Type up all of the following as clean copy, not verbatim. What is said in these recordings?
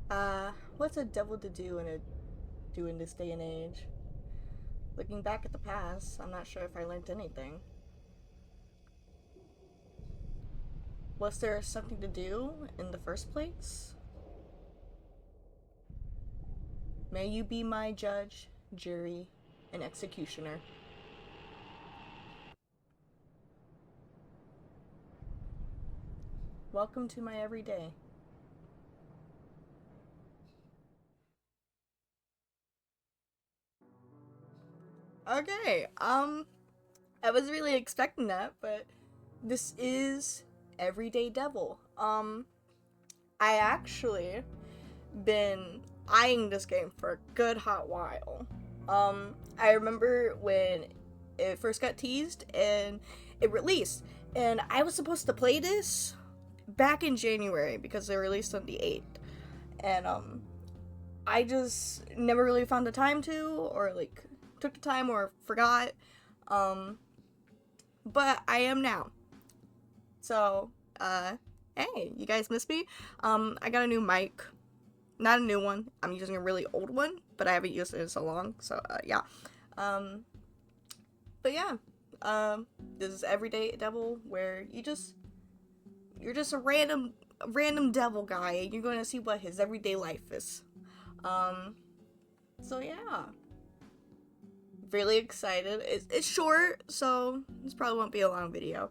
What's a devil to do in this day and age? Looking back at the past, I'm not sure if I learned anything. Was there something to do in the first place? May you be my judge, jury, and executioner. Welcome to my everyday. Okay, I was really expecting that, but this is Everyday Devil. I actually been eyeing this game for a good hot while. I remember when it first got teased and it released, and I was supposed to play this back in January because they released on the 8th, and I just never really found the time to, or like took the time or forgot. Um, but I am now. So, hey, you guys miss me? I got a new mic. Not a new one. I'm using a really old one, but I haven't used it in so long. So, yeah. Um, but yeah. This is Everyday Devil, where you're just a random devil guy, and you're going to see what his everyday life is. Um, so yeah. Really excited. It's short, so this probably won't be a long video.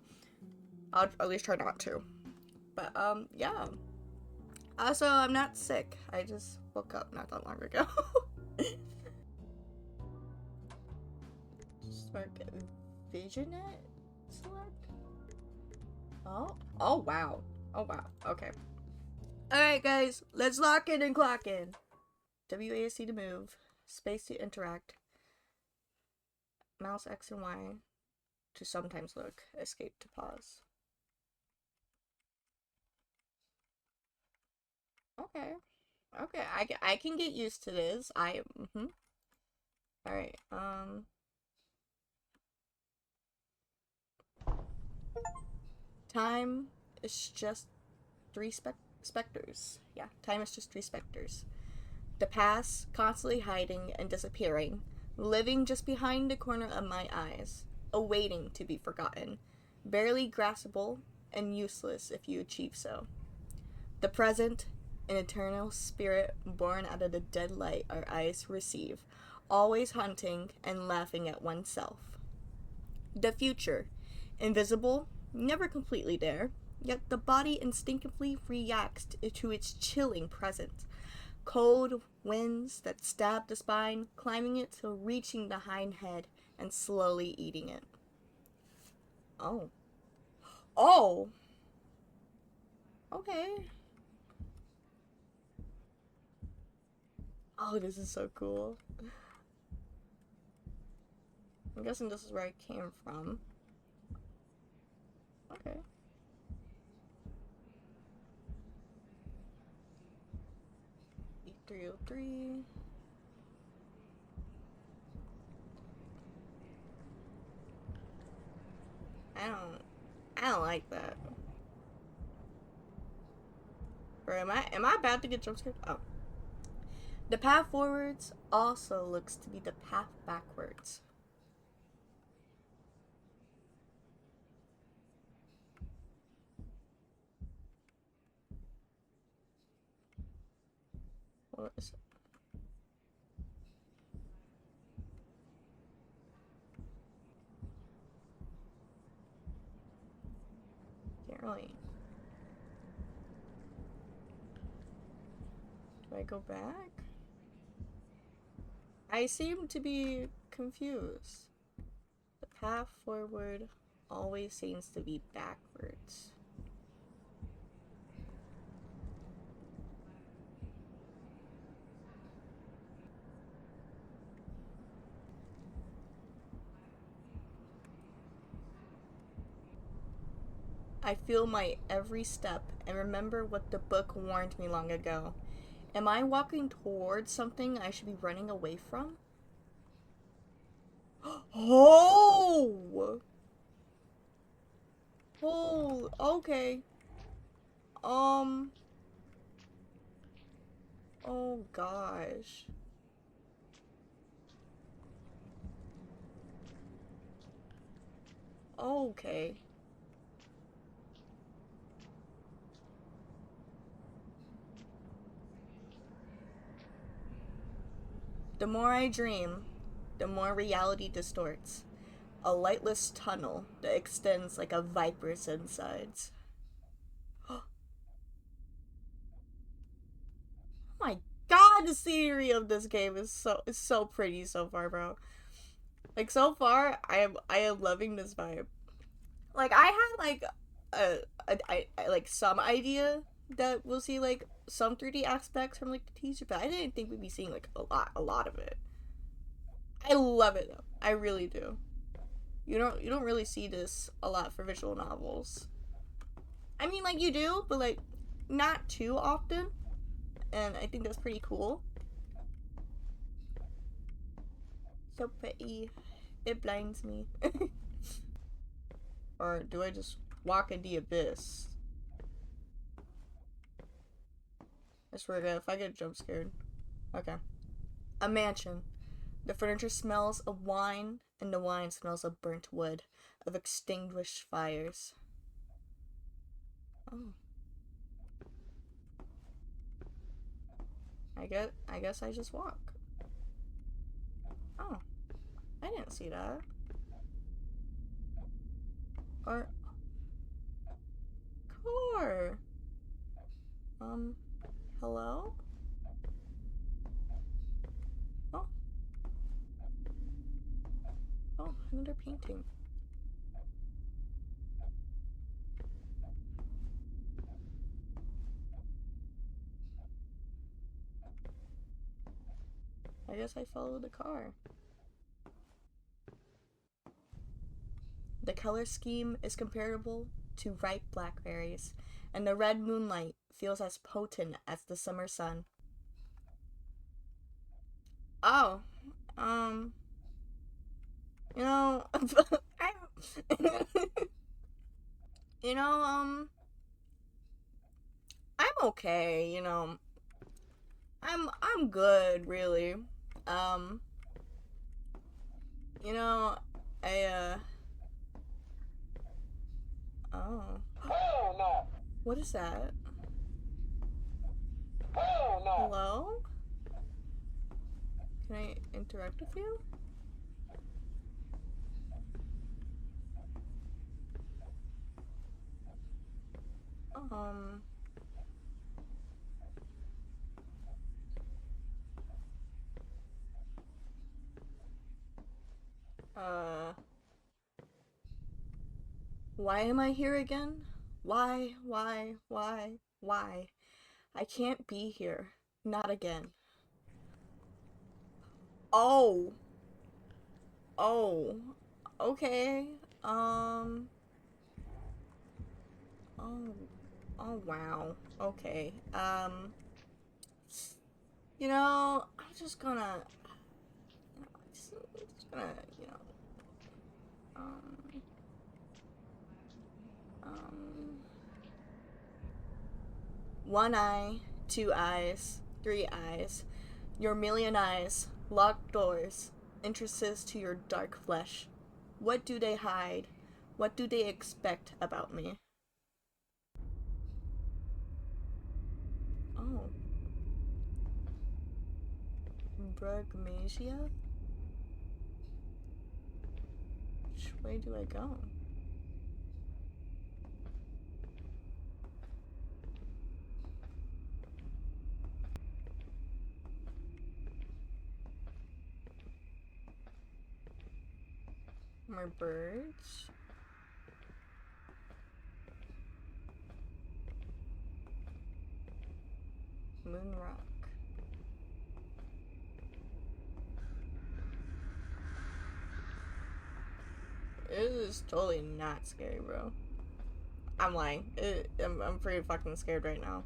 I'll at least try not to. But yeah. Also, I'm not sick. I just woke up not that long ago. Smart Visionet select. Oh wow. Oh wow. Okay. All right, guys. Let's lock in and clock in. WASD to move. Space to interact. Mouse X and Y to sometimes look. Escape to pause. Okay. Okay, I can get used to this. All right. Time is just three specters. Yeah, time is just three specters. The past constantly hiding and disappearing, living just behind the corner of my eyes, awaiting to be forgotten, barely graspable and useless if you achieve so. The present, an eternal spirit born out of the dead light our eyes receive, always hunting and laughing at oneself. The future, invisible, never completely there, yet the body instinctively reacts to its chilling presence. Cold winds that stab the spine, climbing it till reaching the hind head and slowly eating it. Oh. Oh! Okay. Oh, this is so cool. I'm guessing this is where I came from. Okay. E303. I don't I don't like that. Or am I about to get jumpscared? Oh. The path forwards also looks to be the path backwards. What is it? Can't really. Do I go back? I seem to be confused. The path forward always seems to be backwards. I feel my every step and remember what the book warned me long ago. Am I walking towards something I should be running away from? Oh! Oh, okay. Um, Oh gosh. Okay. The more I dream, the more reality distorts. A lightless tunnel that extends like a viper's insides. Oh my god, the scenery of this game is so pretty so far, bro. Like so far, I am loving this vibe. Like I had like like some idea that we'll see like some 3D aspects from like the teaser, but I didn't think we'd be seeing like a lot of it. I love it though. I really do. You don't really see this a lot for visual novels. I mean, like you do, but like not too often, and I think that's pretty cool. So pretty. It blinds me. Or do I just walk in the abyss? I swear to God, if I get jump scared. Okay. A mansion. The furniture smells of wine, and the wine smells of burnt wood, of extinguished fires. Oh. I guess I just walk. Oh. I didn't see that. Or car. Hello? Oh. Oh, another painting. I guess I followed the car. The color scheme is comparable to ripe blackberries, and the red moonlight feels as potent as the summer sun. Oh, um, you know, I, you know, I'm okay. I'm good, really. Um, you know, I oh, Hell no! what is that? Hell no! Hello? Can I interact with you? Um, uh, why am I here again? Why? I can't be here. Not again. Oh, oh, okay. Um, oh, oh wow. Okay. I'm just gonna, just gonna, um, um, one eye, two eyes, three eyes, your million eyes, locked doors, entrances to your dark flesh. What do they hide? What do they expect about me? Oh, Brugmasia? Which way do I go? More birds? Moon rock. It is totally not scary, bro. I'm lying. I'm pretty fucking scared right now.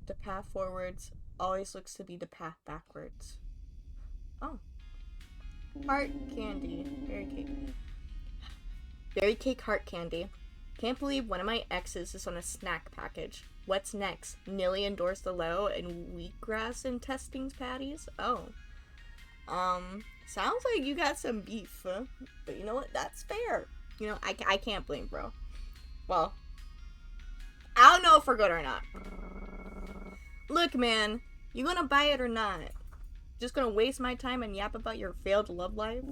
The path forwards always looks to be the path backwards. Oh. Heart candy. Very cute. Berry cake heart candy. Can't believe one of my exes is on a snack package. What's next? Nilly endorsed the low and wheatgrass intestines patties? Oh. Sounds like you got some beef, huh? But you know what? That's fair. You know, I can't blame bro. Well, I don't know if we're good or not. Look, man, you gonna buy it or not? Just gonna waste my time and yap about your failed love life?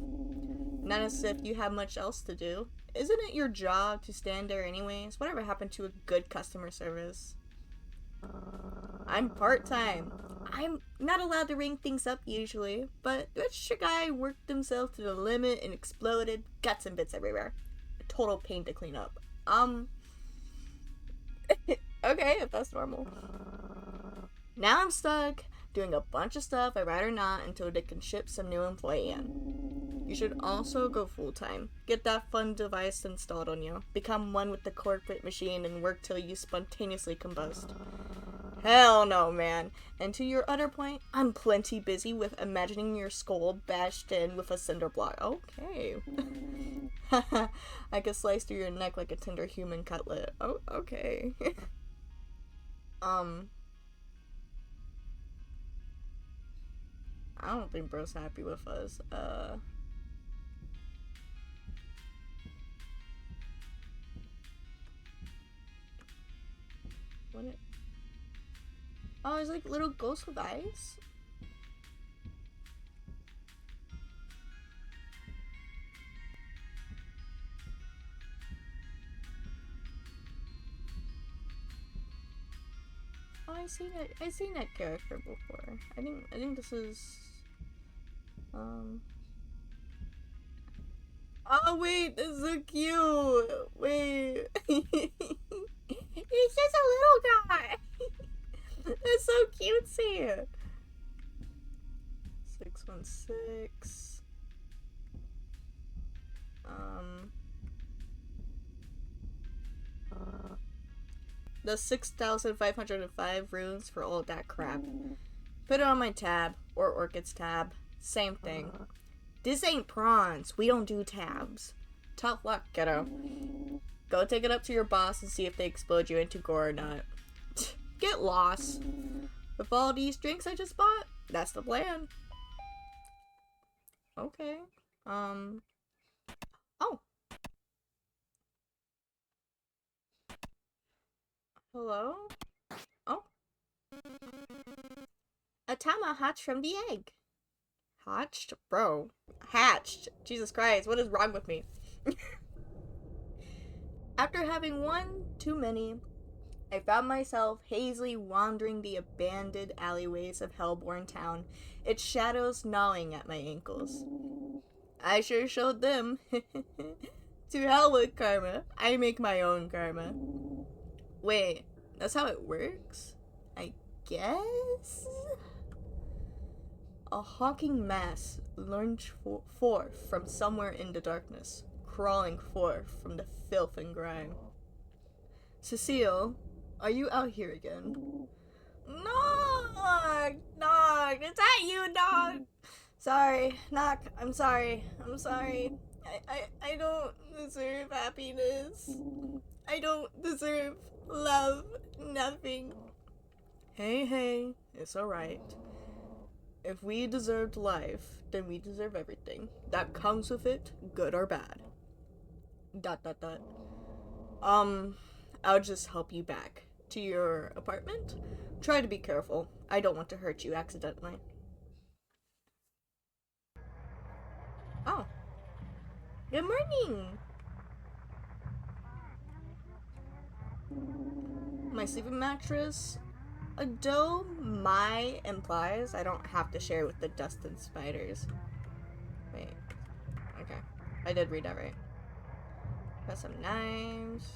Not as if you have much else to do. Isn't it your job to stand there anyways? Whatever happened to a good customer service? I'm part-time. I'm not allowed to ring things up usually, but the extra guy worked himself to the limit and exploded. Guts and bits everywhere. A total pain to clean up. Okay, if that's normal. Now I'm stuck, doing a bunch of stuff I'd rather not until they can ship some new employee in. You should also go full-time. Get that fun device installed on you. Become one with the corporate machine and work till you spontaneously combust. Hell no, man. And to your other point, I'm plenty busy with imagining your skull bashed in with a cinder block. Okay. I could slice through your neck like a tender human cutlet. Oh, okay. I don't think bro's happy with us. What it? Oh, it's like little ghosts with eyes? Oh, I've seen that character before. I think this is Oh wait, this is so cute. Wait. He's just a little guy. That's so cutesy. 616. The 6,505 runes for all that crap. Put it on my tab, or Orchid's tab. Same thing. This ain't prawns. We don't do tabs. Tough luck, kiddo. Go take it up to your boss and see if they explode you into gore or not. Get lost. With all these drinks I just bought, that's the plan. Okay. Oh. Hello? Oh. A tama hatched from the egg. Hatched? Bro. Hatched. Jesus Christ, what is wrong with me? After having one too many, I found myself hazily wandering the abandoned alleyways of Hellborn Town, its shadows gnawing at my ankles. I sure showed them. To hell with karma. I make my own karma. Wait, that's how it works? I guess? A hawking mass lunged forth from somewhere in the darkness, crawling forth from the filth and grime. Cecile, are you out here again? Knock! Knock! Is that you, Knock? Sorry, Knock, I'm sorry. I don't deserve happiness. I don't deserve love. Nothing. Hey, it's alright. If we deserved life, then we deserve everything. That comes with it, good or bad. ... I'll just help you back to your apartment. Try to be careful. I don't want to hurt you accidentally. Oh. Good morning! My sleeping mattress, though my implies I don't have to share with the dust and spiders. Wait. Okay. I did read that right. Got some knives.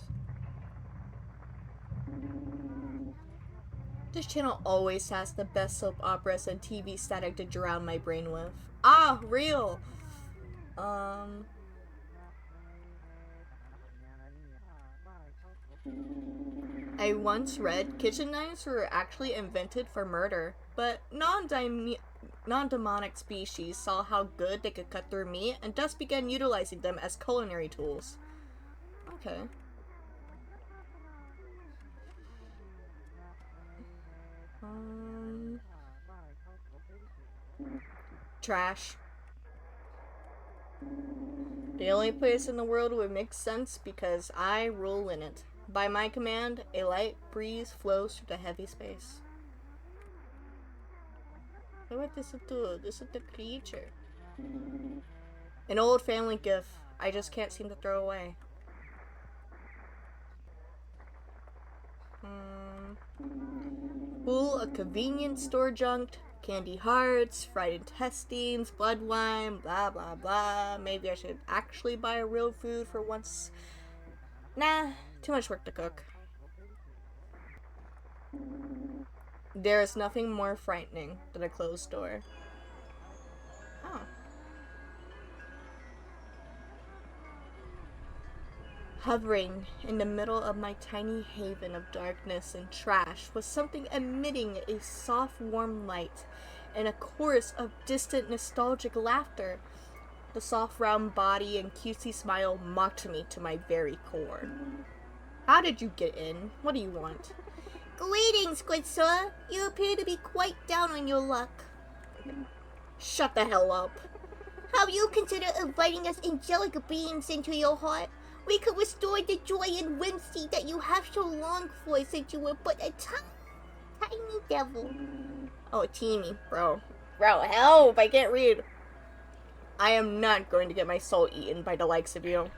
This channel always has the best soap operas and TV static to drown my brain with. Ah, real! I once read kitchen knives were actually invented for murder, but non-demonic species saw how good they could cut through meat and thus began utilizing them as culinary tools. Okay. Trash. The only place in the world would make sense because I rule in it. By my command, a light breeze flows through the heavy space. What is it do? This is the creature. An old family gift I just can't seem to throw away. Full of convenience store junk, candy hearts, fried intestines, blood wine, blah blah blah. Maybe I should actually buy a real food for once. Nah, too much work to cook. There is nothing more frightening than a closed door. Oh. Hovering in the middle of my tiny haven of darkness and trash was something emitting a soft, warm light and a chorus of distant, nostalgic laughter. The soft, round body and cutesy smile mocked me to my very core. How did you get in? What do you want? Greetings, good sir. You appear to be quite down on your luck. Shut the hell up. Have you considered inviting us angelic beings into your heart? We could restore the joy and whimsy that you have so longed for since you were but a tiny devil. Oh, teeny, bro. Bro, help! I can't read. I am not going to get my soul eaten by the likes of you.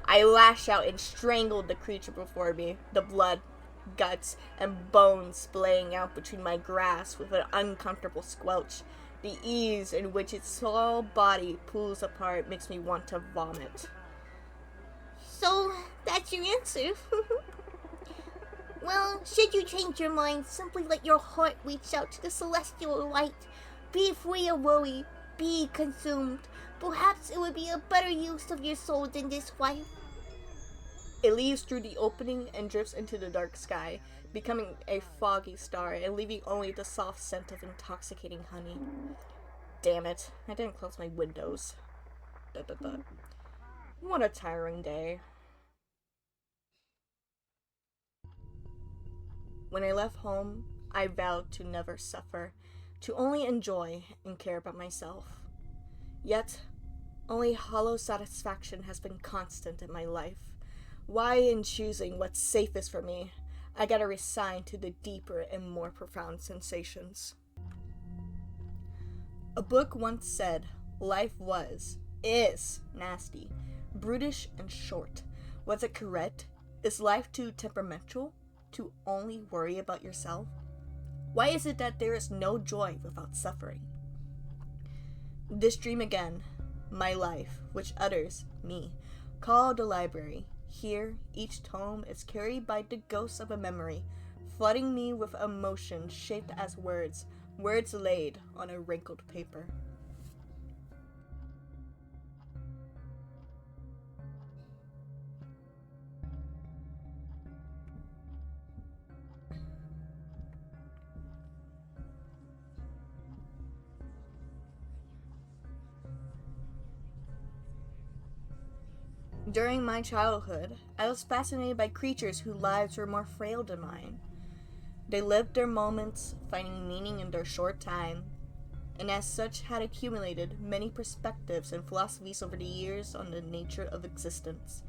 I lash out and strangled the creature before me, the blood, guts, and bones splaying out between my grasp with an uncomfortable squelch. The ease in which its small body pulls apart makes me want to vomit. So, that's your answer. Well, should you change your mind, simply let your heart reach out to the celestial light. Be free of worry. Be consumed. Perhaps it would be a better use of your soul than this life. It leaves through the opening and drifts into the dark sky, becoming a foggy star and leaving only the soft scent of intoxicating honey. Damn it, I didn't close my windows. What a tiring day. When I left home, I vowed to never suffer, to only enjoy and care about myself. Yet, only hollow satisfaction has been constant in my life. Why, in choosing what's safest for me, I gotta resign to the deeper and more profound sensations. A book once said, life is nasty, brutish, and short. Was it correct? Is life too temperamental to only worry about yourself? Why is it that there is no joy without suffering? This dream again, my life, which utters me, called the library. Here, each tome is carried by the ghost of a memory, flooding me with emotion shaped as words laid on a wrinkled paper. During my childhood, I was fascinated by creatures whose lives were more frail than mine. They lived their moments, finding meaning in their short time, and as such had accumulated many perspectives and philosophies over the years on the nature of existence.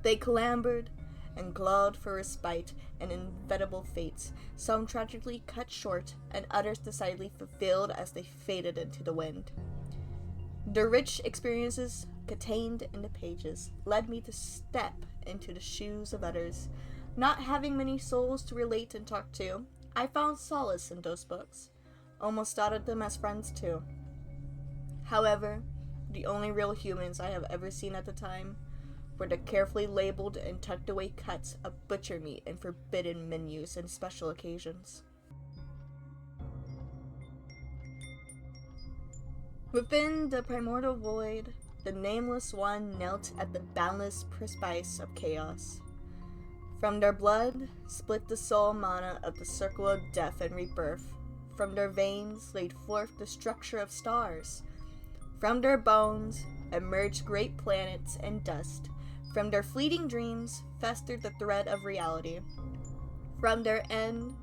They clambered and clawed for respite and inevitable fates, some tragically cut short, and others decidedly fulfilled as they faded into the wind. The rich experiences contained in the pages led me to step into the shoes of others. Not having many souls to relate and talk to, I found solace in those books. Almost thought of them as friends too. However, the only real humans I have ever seen at the time were the carefully labeled and tucked away cuts of butcher meat and forbidden menus and special occasions. Within the primordial void, the nameless one knelt at the boundless precipice of chaos. From their blood split the soul mana of the circle of death and rebirth. From their veins laid forth the structure of stars. From their bones emerged great planets and dust. From their fleeting dreams festered the thread of reality. From their end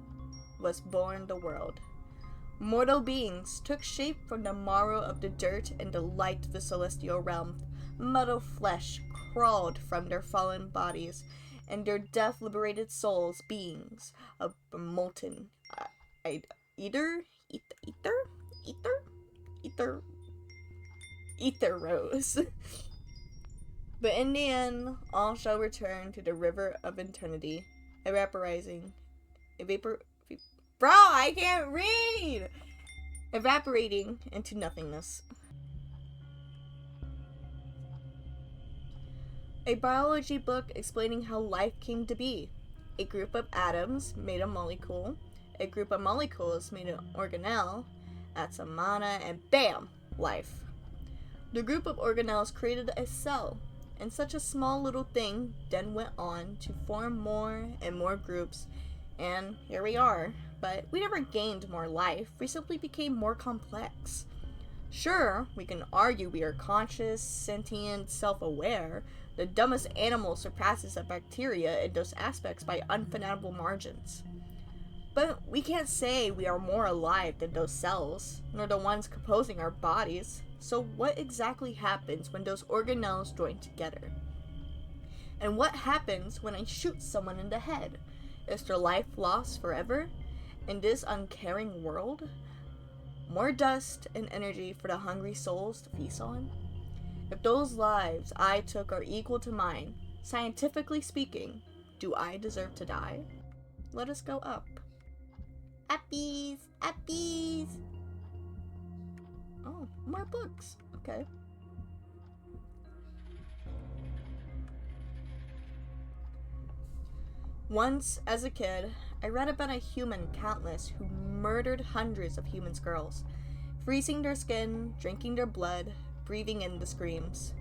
was born the world. Mortal beings took shape from the marrow of the dirt and the light of the celestial realm. Metal flesh crawled from their fallen bodies, and their death-liberated souls, beings of molten ether rose. But in the end, all shall return to the river of eternity, Bro, I can't read! Evaporating into nothingness. A biology book explaining how life came to be. A group of atoms made a molecule. A group of molecules made an organelle. That's a mana, and bam! Life. The group of organelles created a cell, and such a small little thing then went on to form more and more groups, and here we are. But we never gained more life, we simply became more complex. Sure, we can argue we are conscious, sentient, self-aware. The dumbest animal surpasses a bacteria in those aspects by unfathomable margins. But we can't say we are more alive than those cells, nor the ones composing our bodies. So what exactly happens when those organelles join together? And what happens when I shoot someone in the head? Is their life lost forever? In this uncaring world? More dust and energy for the hungry souls to feast on? If those lives I took are equal to mine, scientifically speaking, do I deserve to die? Let us go up. Uppies, uppies. Oh, more books. Okay. Once, as a kid, I read about a human countless who murdered hundreds of human girls, freezing their skin, drinking their blood, breathing in the screams.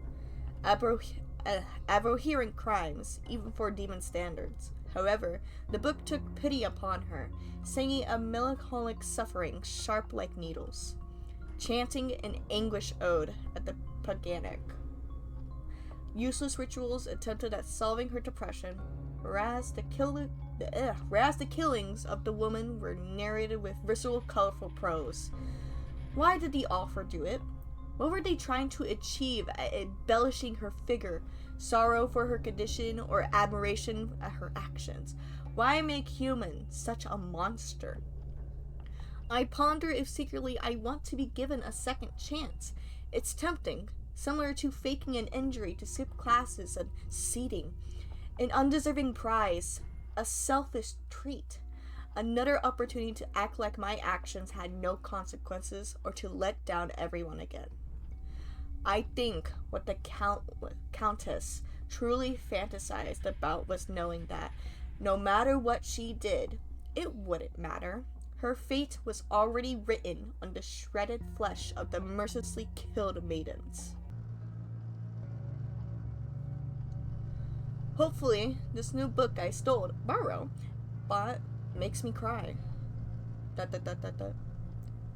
Abhorrent crimes, even for demon standards. However, the book took pity upon her, singing a melancholic suffering sharp like needles, chanting an anguish ode at the paganic. Useless rituals attempted at solving her depression, whereas the killings of the woman were narrated with visceral, colorful prose. Why did the author do it? What were they trying to achieve at embellishing her figure, sorrow for her condition, or admiration at her actions? Why make human such a monster? I ponder if secretly I want to be given a second chance. It's tempting, similar to faking an injury to skip classes and seating. An undeserving prize, a selfish treat, another opportunity to act like my actions had no consequences or to let down everyone again. I think what the Countess truly fantasized about was knowing that, no matter what she did, it wouldn't matter. Her fate was already written on the shredded flesh of the mercilessly killed maidens. Hopefully, this new book I bought, makes me cry.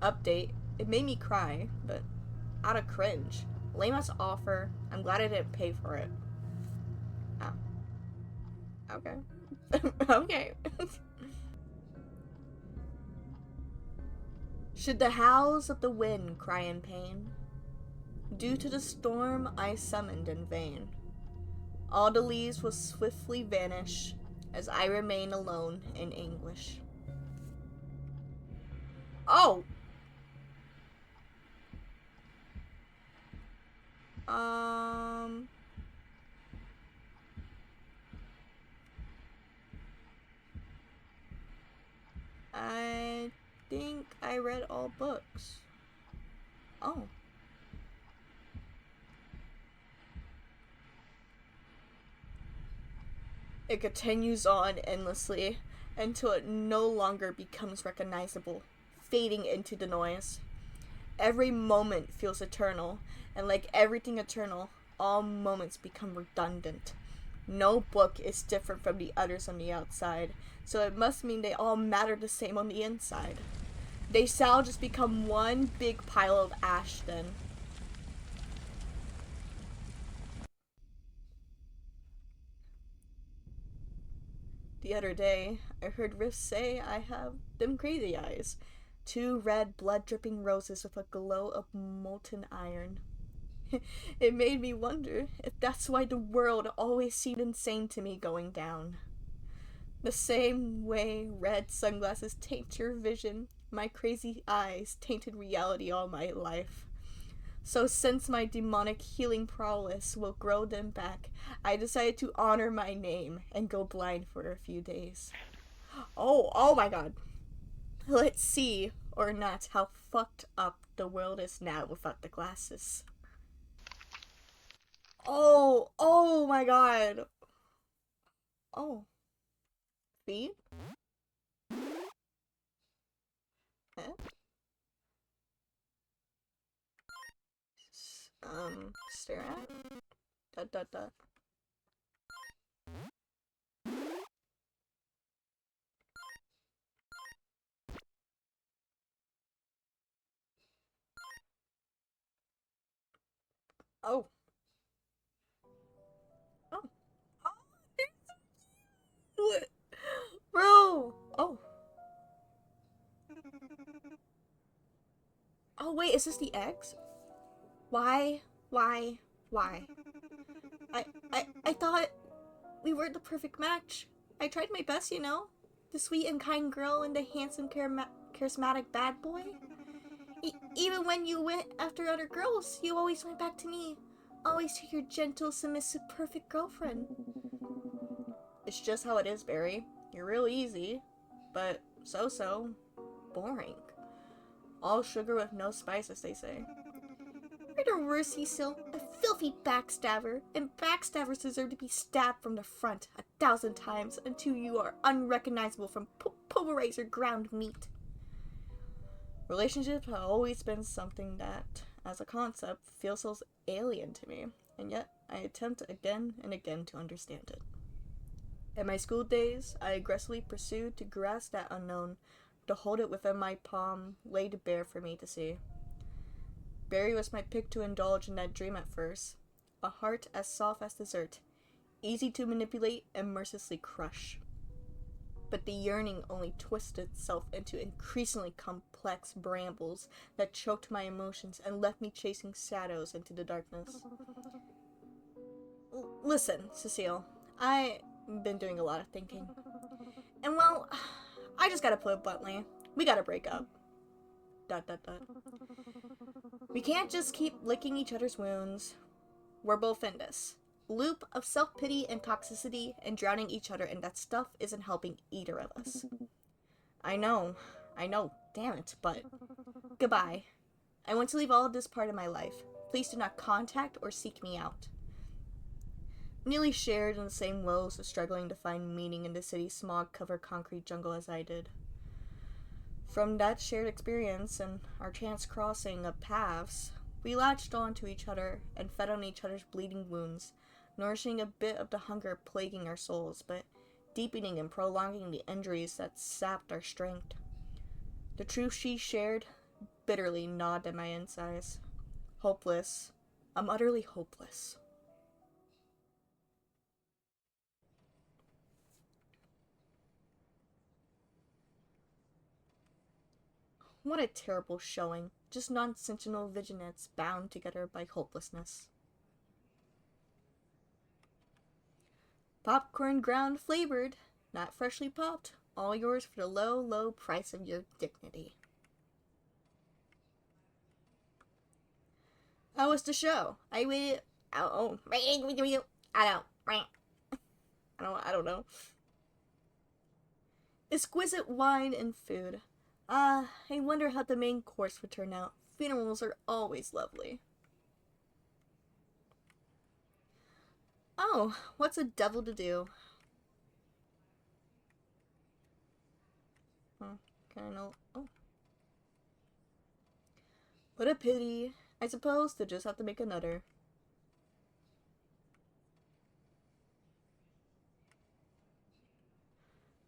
Update, it made me cry, but out of cringe. Lame-ass offer. I'm glad I didn't pay for it. Oh. Okay. Okay. Should the howls of the wind cry in pain? Due to the storm I summoned in vain. All the leaves will swiftly vanish as I remain alone in anguish. Oh! I think I read all books. Oh. It continues on endlessly until it no longer becomes recognizable, fading into the noise. Every moment feels eternal, and like everything eternal, all moments become redundant. No book is different from the others on the outside, so it must mean they all matter the same on the inside. They shall just become one big pile of ash then. The other day, I heard Riff say I have them crazy eyes. Two red, blood-dripping roses with a glow of molten iron. It made me wonder if that's why the world always seemed insane to me going down. The same way red sunglasses taint your vision, my crazy eyes tainted reality all my life. So since my demonic healing prowess will grow them back, I decided to honor my name and go blind for a few days. Oh my god. Let's see, or not, how fucked up the world is now without the glasses. Oh my god. Oh. Feet? Eh? Stare at? Dot dot dot. Oh. Oh. Oh, they're so cute. Bro. Oh. Oh wait, is this the eggs? Why? Why? Why? I thought we were the perfect match. I tried my best, you know? The sweet and kind girl and the handsome, charismatic bad boy. Even when you went after other girls, you always went back to me. Always to your gentle, submissive, perfect girlfriend. It's just how it is, Barry. You're real easy, but so boring. All sugar with no spice, as they say. You're the worst, Cecil. A filthy backstabber. And backstabbers deserve to be stabbed from the front 1,000 times until you are unrecognizable from pulverized or ground meat. Relationships have always been something that, as a concept, feels so alien to me, and yet I attempt again and again to understand it. In my school days, I aggressively pursued to grasp that unknown, to hold it within my palm, laid bare for me to see. Barry was my pick to indulge in that dream at first. A heart as soft as dessert, easy to manipulate and mercilessly crush. But the yearning only twisted itself into increasingly complex brambles that choked my emotions and left me chasing shadows into the darkness. Listen, Cecile, I've been doing a lot of thinking. And well, I just gotta put it bluntly, we gotta break up. ... We can't just keep licking each other's wounds. We're both in this loop of self-pity and toxicity, and drowning each other in that stuff isn't helping either of us. I know, damn it, but goodbye. I want to leave all of this part of my life. Please do not contact or seek me out. Nearly shared in the same woes of struggling to find meaning in the city's smog-covered concrete jungle as I did. From that shared experience and our chance crossing of paths, we latched on to each other and fed on each other's bleeding wounds, nourishing a bit of the hunger plaguing our souls, but deepening and prolonging the injuries that sapped our strength. The truth she shared bitterly gnawed at my insides. Hopeless. I'm utterly hopeless. What a terrible showing. Just non-sentinel vigilantes bound together by hopelessness. Popcorn ground flavored, not freshly popped. All yours for the low, low price of your dignity. How was the show? I waited. I don't know. Exquisite wine and food. I wonder how the main course would turn out. Funerals are always lovely. Oh, what's a devil to do? Can I know? Oh. What a pity. I suppose to just have to make another.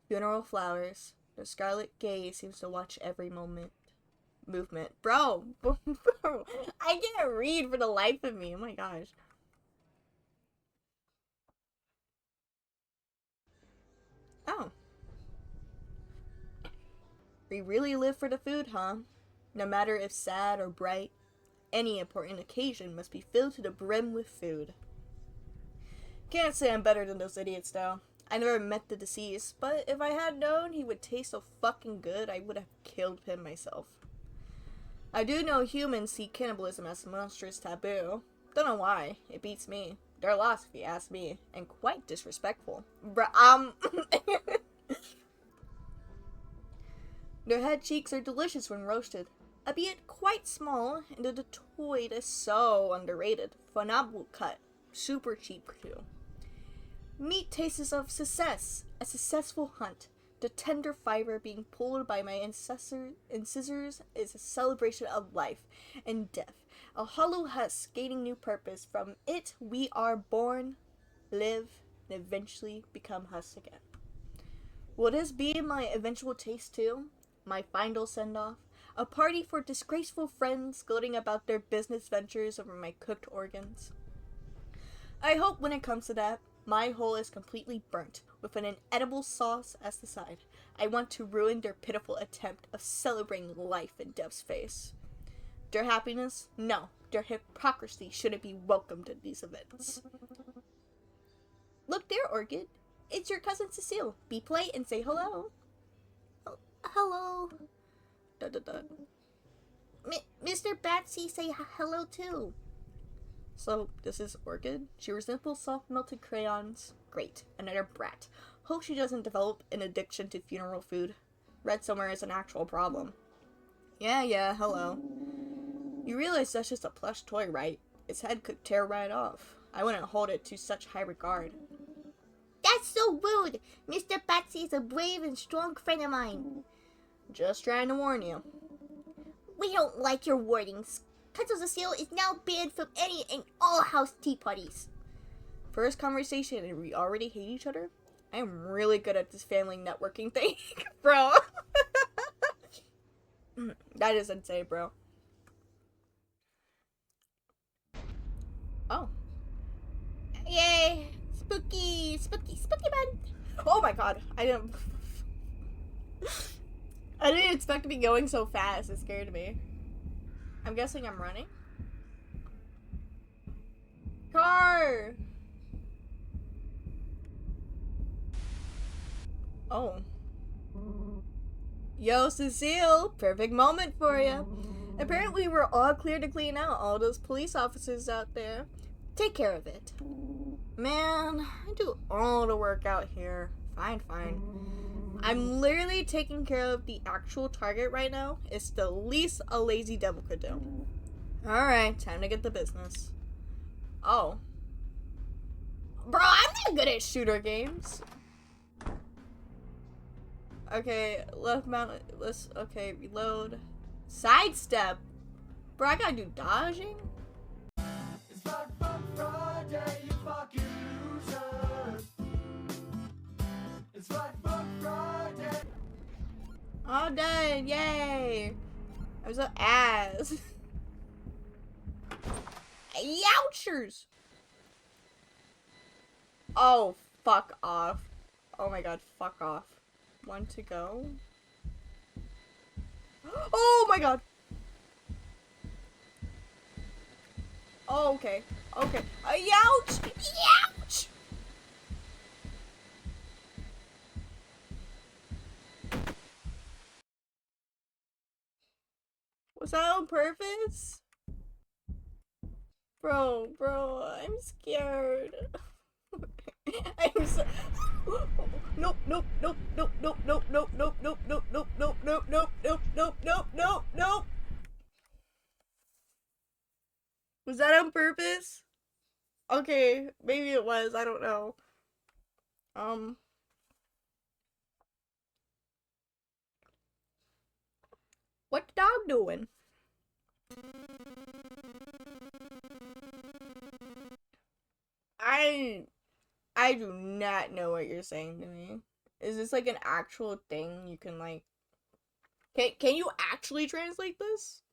Funeral flowers. The scarlet gaze seems to watch every movement. Bro! I can't read for the life of me. Oh my gosh. Oh. We really live for the food, huh? No matter if sad or bright, any important occasion must be filled to the brim with food. Can't say I'm better than those idiots, though. I never met the deceased, but if I had known he would taste so fucking good, I would have killed him myself. I do know humans see cannibalism as a monstrous taboo. Don't know why. It beats me. They're lost, if you ask me, and quite disrespectful. Their head cheeks are delicious when roasted, albeit quite small, and the toid is so underrated. Phenomenal cut. Super cheap, too. Meat tastes of success, a successful hunt. The tender fiber being pulled by my incisors is a celebration of life and death. A hollow husk gaining new purpose. From it we are born, live, and eventually become husks again. Will this be my eventual taste too? My final send-off? A party for disgraceful friends gloating about their business ventures over my cooked organs? I hope when it comes to that, my hole is completely burnt, with an inedible sauce as the side. I want to ruin their pitiful attempt of celebrating life in death's face. Their happiness? No. Their hypocrisy shouldn't be welcomed at these events. Look there, Orchid. It's your cousin Cecile. Be polite and say hello. Hello. Da da da. Mr. Batsy, say hello too. So, this is Orchid. She resembles soft melted crayons. Great. Another brat. Hope she doesn't develop an addiction to funeral food. Read somewhere is an actual problem. Yeah, hello. You realize that's just a plush toy, right? Its head could tear right off. I wouldn't hold it to such high regard. That's so rude! Mr. Batsy is a brave and strong friend of mine. Just trying to warn you. We don't like your warnings. Cousin Cecile is now banned from any and all house tea parties. First conversation and we already hate each other? I am really good at this family networking thing, bro. That is insane, bro. Oh. Yay! Spooky man! Oh my god, I didn't expect to be going so fast. It scared me. I'm guessing I'm running. Car! Oh. Yo, Cecile! Perfect moment for you. Apparently we're all clear to clean out all those police officers out there. Take care of it. Man, I do all the work out here. Fine. I'm literally taking care of the actual target right now. It's the least a lazy devil could do. Alright, time to get the business. Oh. Bro, I'm not good at shooter games. Okay, left mount, okay, reload. Sidestep? Bro, I gotta do dodging? It's Fuck Friday, you fucking loser. It's Fuck Friday. All done, yay! I'm so ass. Youchers! Oh, fuck off. Oh my god, fuck off. One to go. Oh my god! Oh, okay. Youch! Youch! Was that on purpose? Bro, I'm scared. I'm so. Nope. Was that on purpose? Okay, maybe it was. I don't know. What the dog doing? I do not know what you're saying to me. Is this like an actual thing you can like can you actually translate this?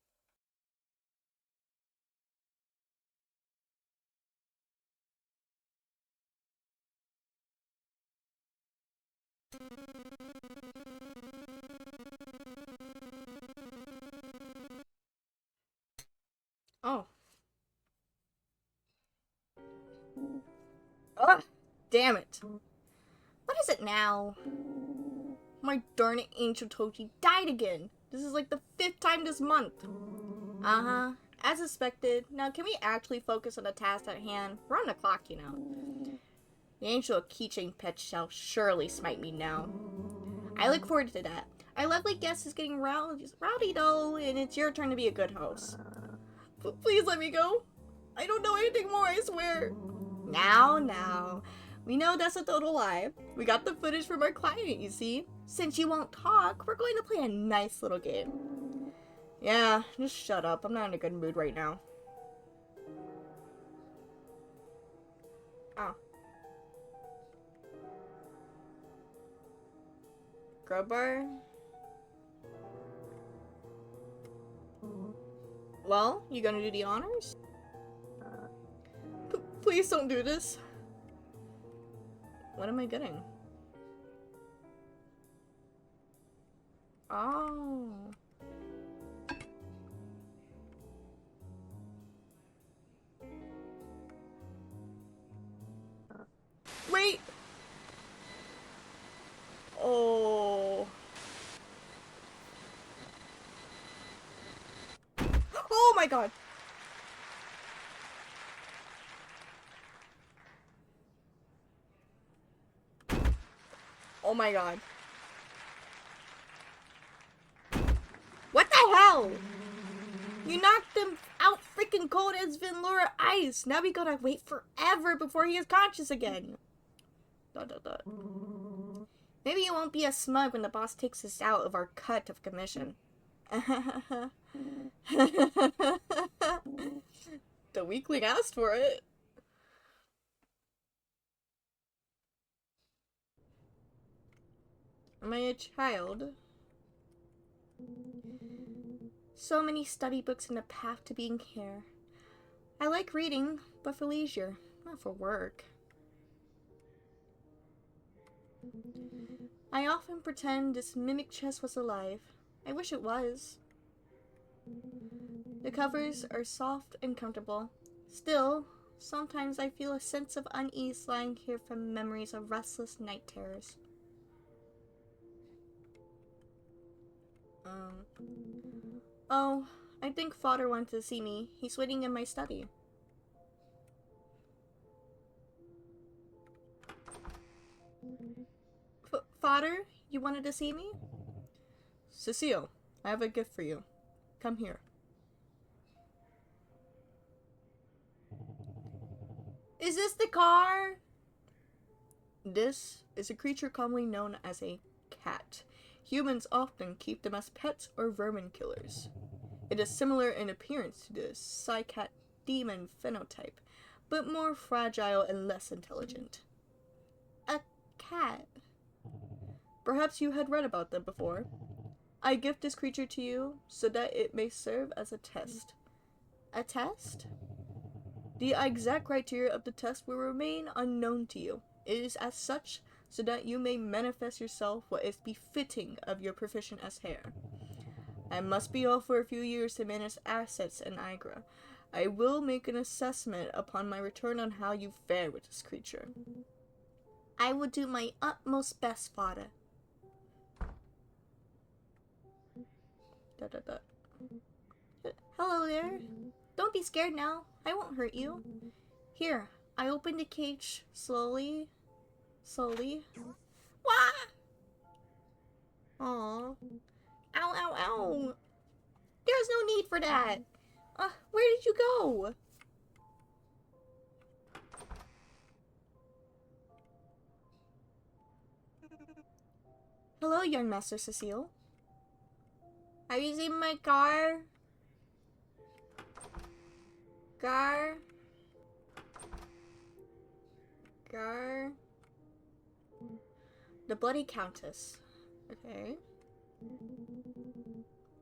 Damn it. What is it now? My darn it, Angel Toji died again. This is like the 5th time this month. Uh-huh. As expected. Now, can we actually focus on the task at hand? We're on the clock, you know. The angel keychain pet shall surely smite me now. I look forward to that. Our lovely guest is getting rowdy though, and it's your turn to be a good host. Please let me go. I don't know anything more, I swear. Now. We know that's a total lie. We got the footage from our client, you see. Since you won't talk, we're going to play a nice little game. Yeah, just shut up. I'm not in a good mood right now. Oh. Crowbar? Well, you gonna do the honors? Please don't do this. What am I getting? Oh. Wait! Oh. Oh my god! Oh my god. What the hell? You knocked him out freaking cold as Vinlora ice. Now we gotta wait forever before he is conscious again. Maybe you won't be as smug when the boss takes us out of our cut of commission. The weakling asked for it. Am I a child? So many study books in the path to being here. I like reading, but for leisure, not for work. I often pretend this mimic chest was alive. I wish it was. The covers are soft and comfortable. Still, sometimes I feel a sense of unease lying here from memories of restless night terrors. Oh, I think Father wanted to see me. He's waiting in my study. Father, you wanted to see me? Cecile, I have a gift for you. Come here. Is this the car? This is a creature commonly known as a cat. Humans often keep them as pets or vermin killers. It is similar in appearance to the Psycat demon phenotype, but more fragile and less intelligent. A cat. Perhaps you had read about them before. I gift this creature to you so that it may serve as a test. A test? The exact criteria of the test will remain unknown to you. It is as such so that you may manifest yourself what is befitting of your profession as hare. I must be off for a few years to manage assets in Igra. I will make an assessment upon my return on how you fare with this creature. I will do my utmost best, Father. Hello there. Don't be scared now. I won't hurt you. Here, I open the cage slowly. Wah! Aw. Ow. There's no need for that. Where did you go? Hello, young Master Cecile. Have you seen my car? Gar? The Bloody Countess. Okay.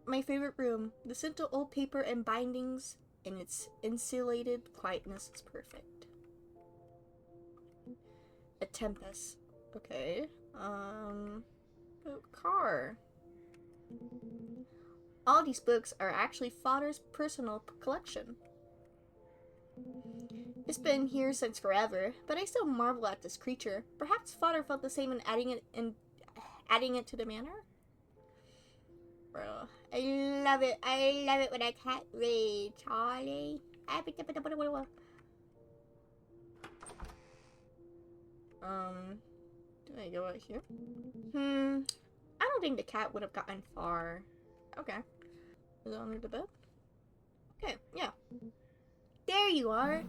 My favorite room. The scent of old paper and bindings and its insulated quietness is perfect. A Tempest. Okay. Car. All these books are actually Father's personal collection. It's been here since forever, but I still marvel at this creature. Perhaps father felt the same in adding it to the manor? Bro, I love it. I love it when I cat read, Charlie. Do I go out here? I don't think the cat would have gotten far. Okay. Is it under the bed? Okay, yeah. There you are.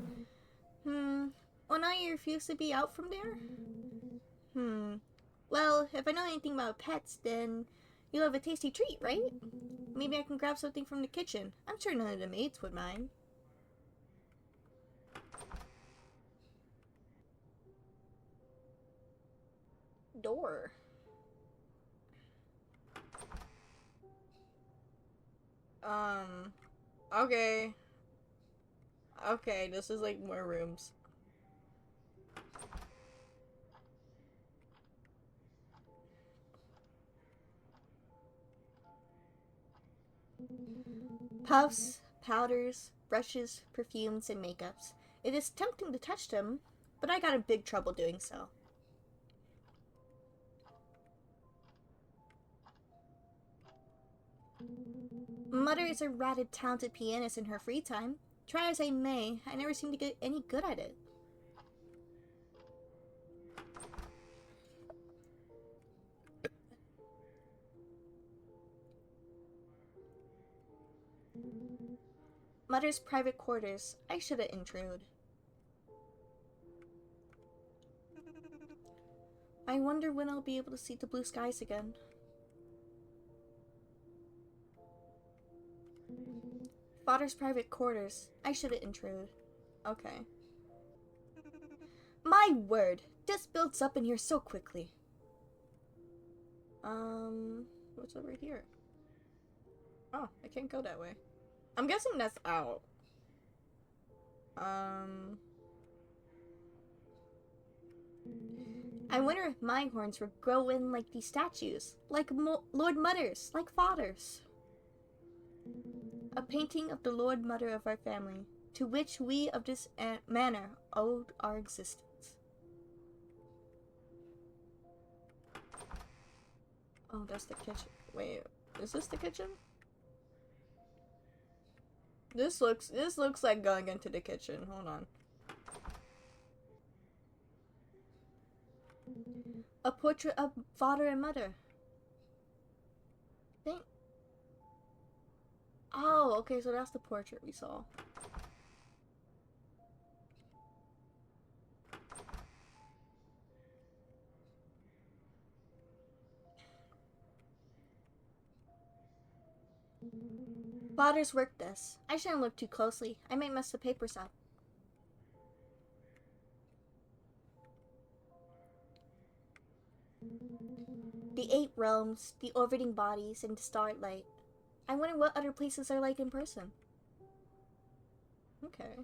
Well, now you refuse to be out from there? Well, if I know anything about pets, then you'll have a tasty treat, right? Maybe I can grab something from the kitchen. I'm sure none of the maids would mind. Door. Okay. Okay, this is like more rooms. Puffs, powders, brushes, perfumes, and makeups. It is tempting to touch them, but I got in big trouble doing so. Mother is a ratted talented pianist in her free time. Try as I may, I never seem to get any good at it. Mother's private quarters. I shouldn't intrude. I wonder when I'll be able to see the blue skies again. Father's private quarters. I shouldn't intrude. Okay. My word! This builds up in here so quickly. What's over here? Oh, I can't go that way. I'm guessing that's out. I wonder if my horns would grow in like these statues. Like Lord Mother's. Like Father's. A painting of the Lord Mother of our family, to which we of this manor owed our existence. Oh, that's the kitchen. Wait, is this the kitchen? This looks like going into the kitchen. Hold on. A portrait of father and mother. Oh, okay, so that's the portrait we saw. Father's work desk. I shouldn't look too closely. I might mess the papers up. The 8 realms, the orbiting bodies, and the starlight. I wonder what other places are like in person. Okay.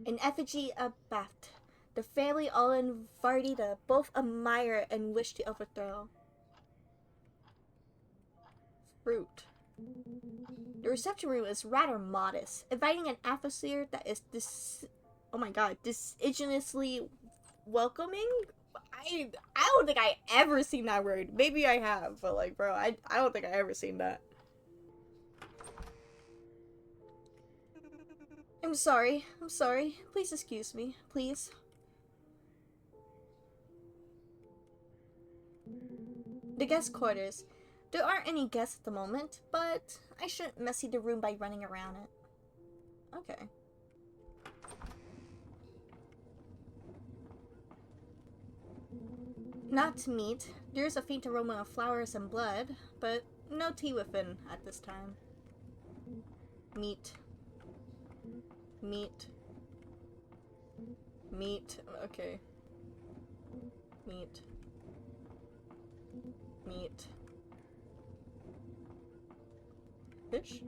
An effigy of Baft. The family all in Vardita both admire and wish to overthrow. Fruit. The reception room is rather modest, inviting an atmosphere that is disingenuously welcoming. I don't think I ever seen that word. Maybe I have, but like, bro, I don't think I ever seen that. I'm sorry. Please excuse me, please. The guest quarters. There aren't any guests at the moment, but I shouldn't messy the room by running around it. Okay. Not meat. There's a faint aroma of flowers and blood, but no tea within at this time. Meat. Okay. Meat. Fish?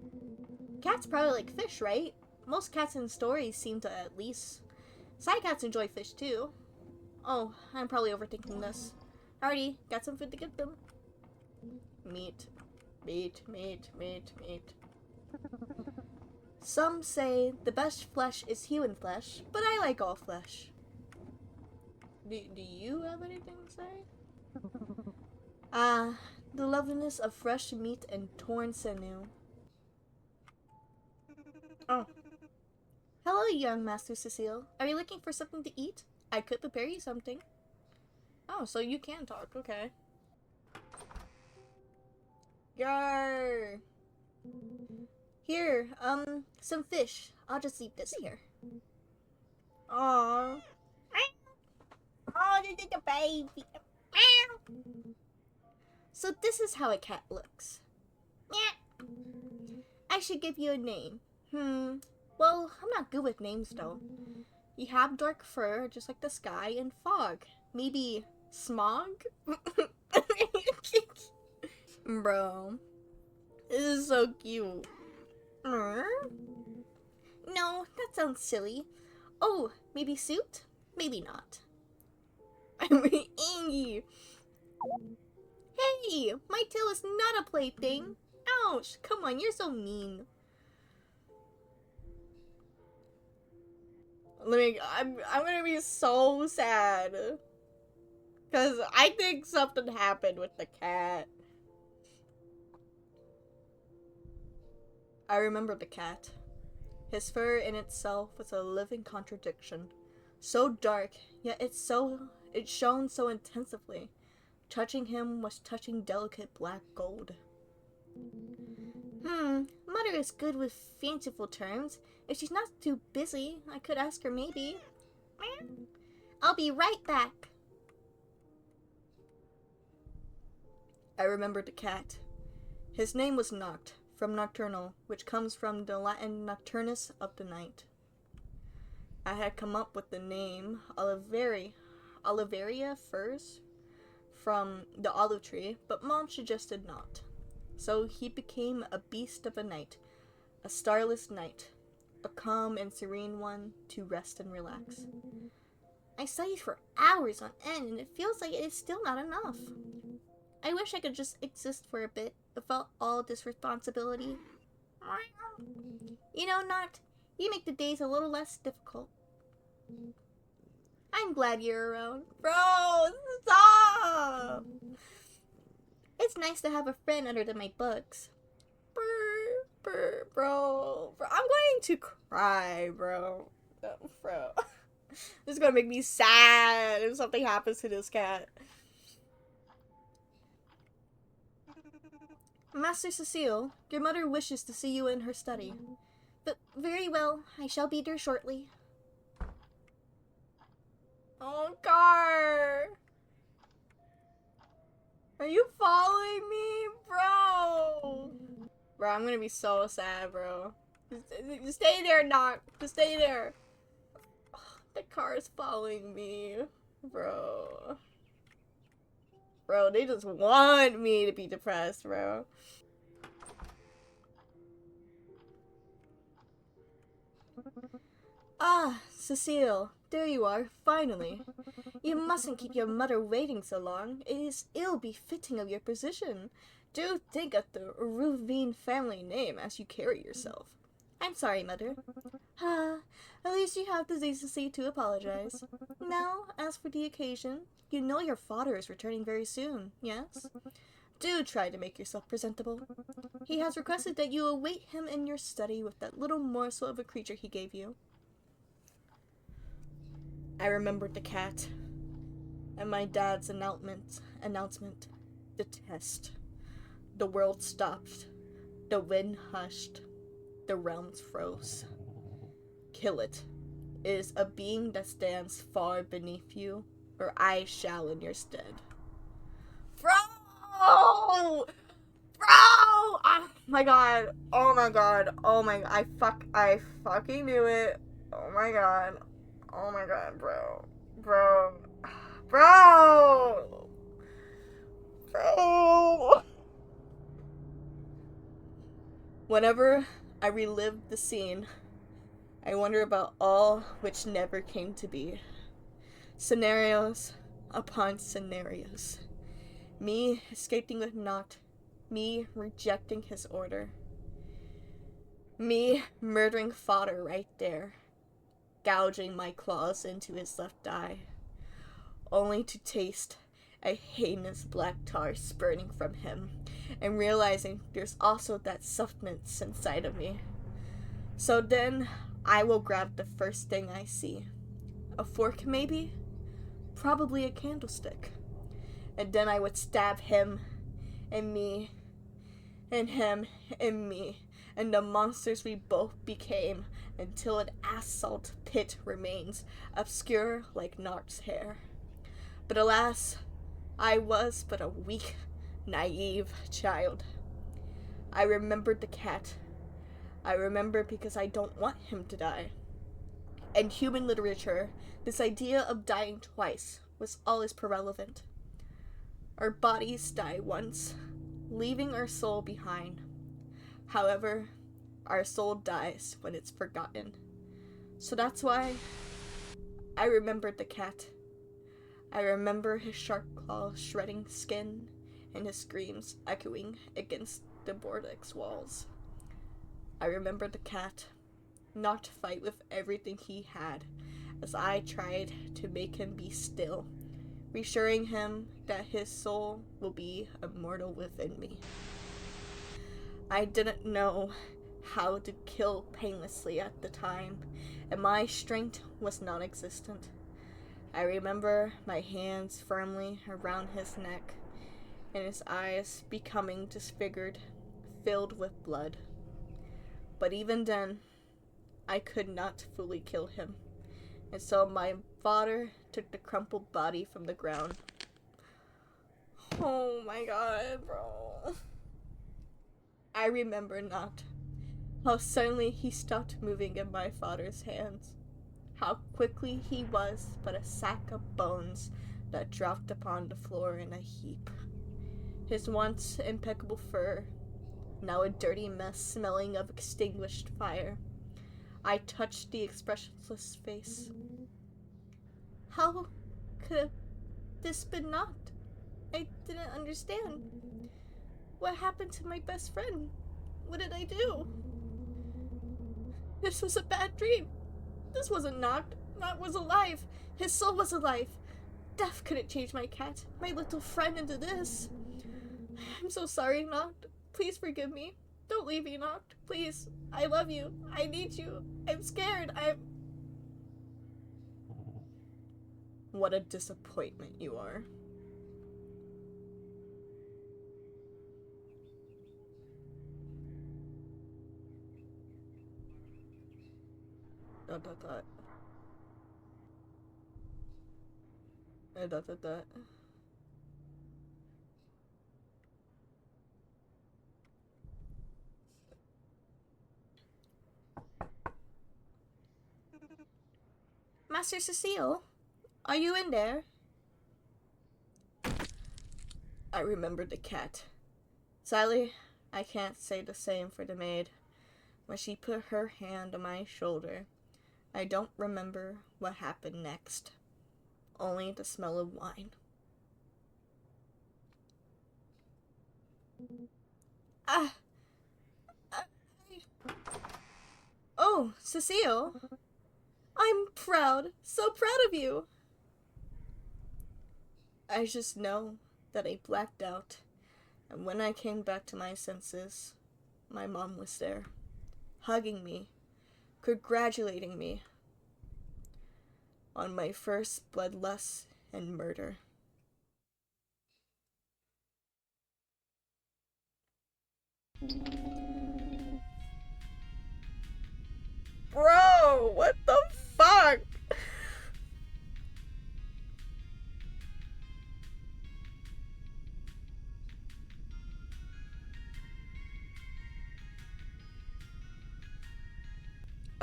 Cats probably like fish, right? Most cats in stories seem to at least. Side cats enjoy fish too. Oh, I'm probably overthinking this. Alrighty, got some food to give them. Meat. Meat, meat, meat, meat. Some say the best flesh is human flesh, but I like all flesh. Do you have anything to say? Ah, the loveliness of fresh meat and torn sinew. Oh. Hello, young Master Cecile. Are you looking for something to eat? I could prepare you something. Oh, so you can talk, okay. Yarr! Here, some fish. I'll just leave this here. Aww. Oh, this is a baby. So this is how a cat looks. Yeah. I should give you a name. Well, I'm not good with names though. You have dark fur, just like the sky, and fog. Maybe smog? Bro. This is so cute. No, that sounds silly. Oh, maybe suit? Maybe not. I'm really angry. Hey, my tail is not a plaything. Ouch, come on, you're so mean. I'm gonna be so sad. Cause I think something happened with the cat. I remember the cat. His fur in itself was a living contradiction. So dark, yet it shone so intensively. Touching him was touching delicate black gold. Mother is good with fanciful terms. If she's not too busy, I could ask her maybe. I'll be right back. I remembered the cat. His name was Noct, from nocturnal, which comes from the Latin nocturnus of the night. I had come up with the name Oliveria first, from the olive tree, but Mom suggested not. So he became a beast of a night, a starless night, a calm and serene one to rest and relax. I studied for hours on end, and it feels like it is still not enough. I wish I could just exist for a bit without all this responsibility. You know, Noct, you make the days a little less difficult. I'm glad you're around. Bro, stop! It's nice to have a friend other than my books. Bro. I'm going to cry, bro. Oh, bro. This is gonna make me sad if something happens to this cat. Master Cecile, your mother wishes to see you in her study. But very well, I shall be there shortly. Oh, car! Are you following me, bro? Bro, I'm gonna be so sad, bro. Just stay there, Noct. Just stay there. Oh, the car is following me, bro. Bro, they just want me to be depressed, bro. Ah, Cecile, there you are, finally. You mustn't keep your mother waiting so long. It is ill befitting of your position. Do think of the Ravine family name as you carry yourself. I'm sorry, Mother. At least you have the decency to apologize. Now, as for the occasion, you know your father is returning very soon, yes? Do try to make yourself presentable. He has requested that you await him in your study with that little morsel of a creature he gave you. I remembered the cat, and my dad's announcement. The test. The world stopped. The wind hushed. The realms froze. Kill it. It is a being that stands far beneath you, or I shall in your stead. Bro! Oh my god. Oh my god. Oh my I fucking knew it. Oh my god. Oh my god, bro. Bro. Whenever I relive the scene, I wonder about all which never came to be. Scenarios upon scenarios. Me escaping with Noct, Me rejecting his order. Me murdering fodder right there, gouging my claws into his left eye, only to taste a heinous black tar spurting from him, and realizing there's also that substance inside of me. So then, I will grab the first thing I see. A fork, maybe? Probably a candlestick. And then I would stab him, and me, and him, and me, and the monsters we both became, until an assault pit remains, obscure like Nart's hair. But alas, I was but a weak, naive child. I remembered the cat. I remember because I don't want him to die. In human literature, this idea of dying twice was always irrelevant. Our bodies die once, leaving our soul behind. However, our soul dies when it's forgotten. So that's why I remembered the cat. I remember his sharp claws shredding skin and his screams echoing against the vortex walls. I remember the cat, not to fight with everything he had, as I tried to make him be still, reassuring him that his soul will be immortal within me. I didn't know how to kill painlessly at the time, and my strength was non-existent. I remember my hands firmly around his neck, and his eyes becoming disfigured, filled with blood. But even then, I could not fully kill him, and so my father took the crumpled body from the ground. Oh my god, bro. I remember not how suddenly he stopped moving in my father's hands, how quickly he was but a sack of bones that dropped upon the floor in a heap. His once impeccable fur, now a dirty mess smelling of extinguished fire. I touched the expressionless face. How could this been not? I didn't understand. What happened to my best friend? What did I do? This was a bad dream. This wasn't Noct. Noct was alive. His soul was alive. Death couldn't change my cat, my little friend, into this. I'm so sorry, Noct. Please forgive me. Don't leave me, Noct. Please. I love you. I need you. I'm scared. What a disappointment you are. Dot dot dot. Dot dot dot. Master Cecile, are you in there? I remembered the cat. Sadly, I can't say the same for the maid. When she put her hand on my shoulder, I don't remember what happened next. Only the smell of wine. Ah! Oh, Cecile! I'm proud, so proud of you! I just know that I blacked out, and when I came back to my senses, my mom was there, hugging me, congratulating me on my first bloodlust and murder. Bro, what the fuck?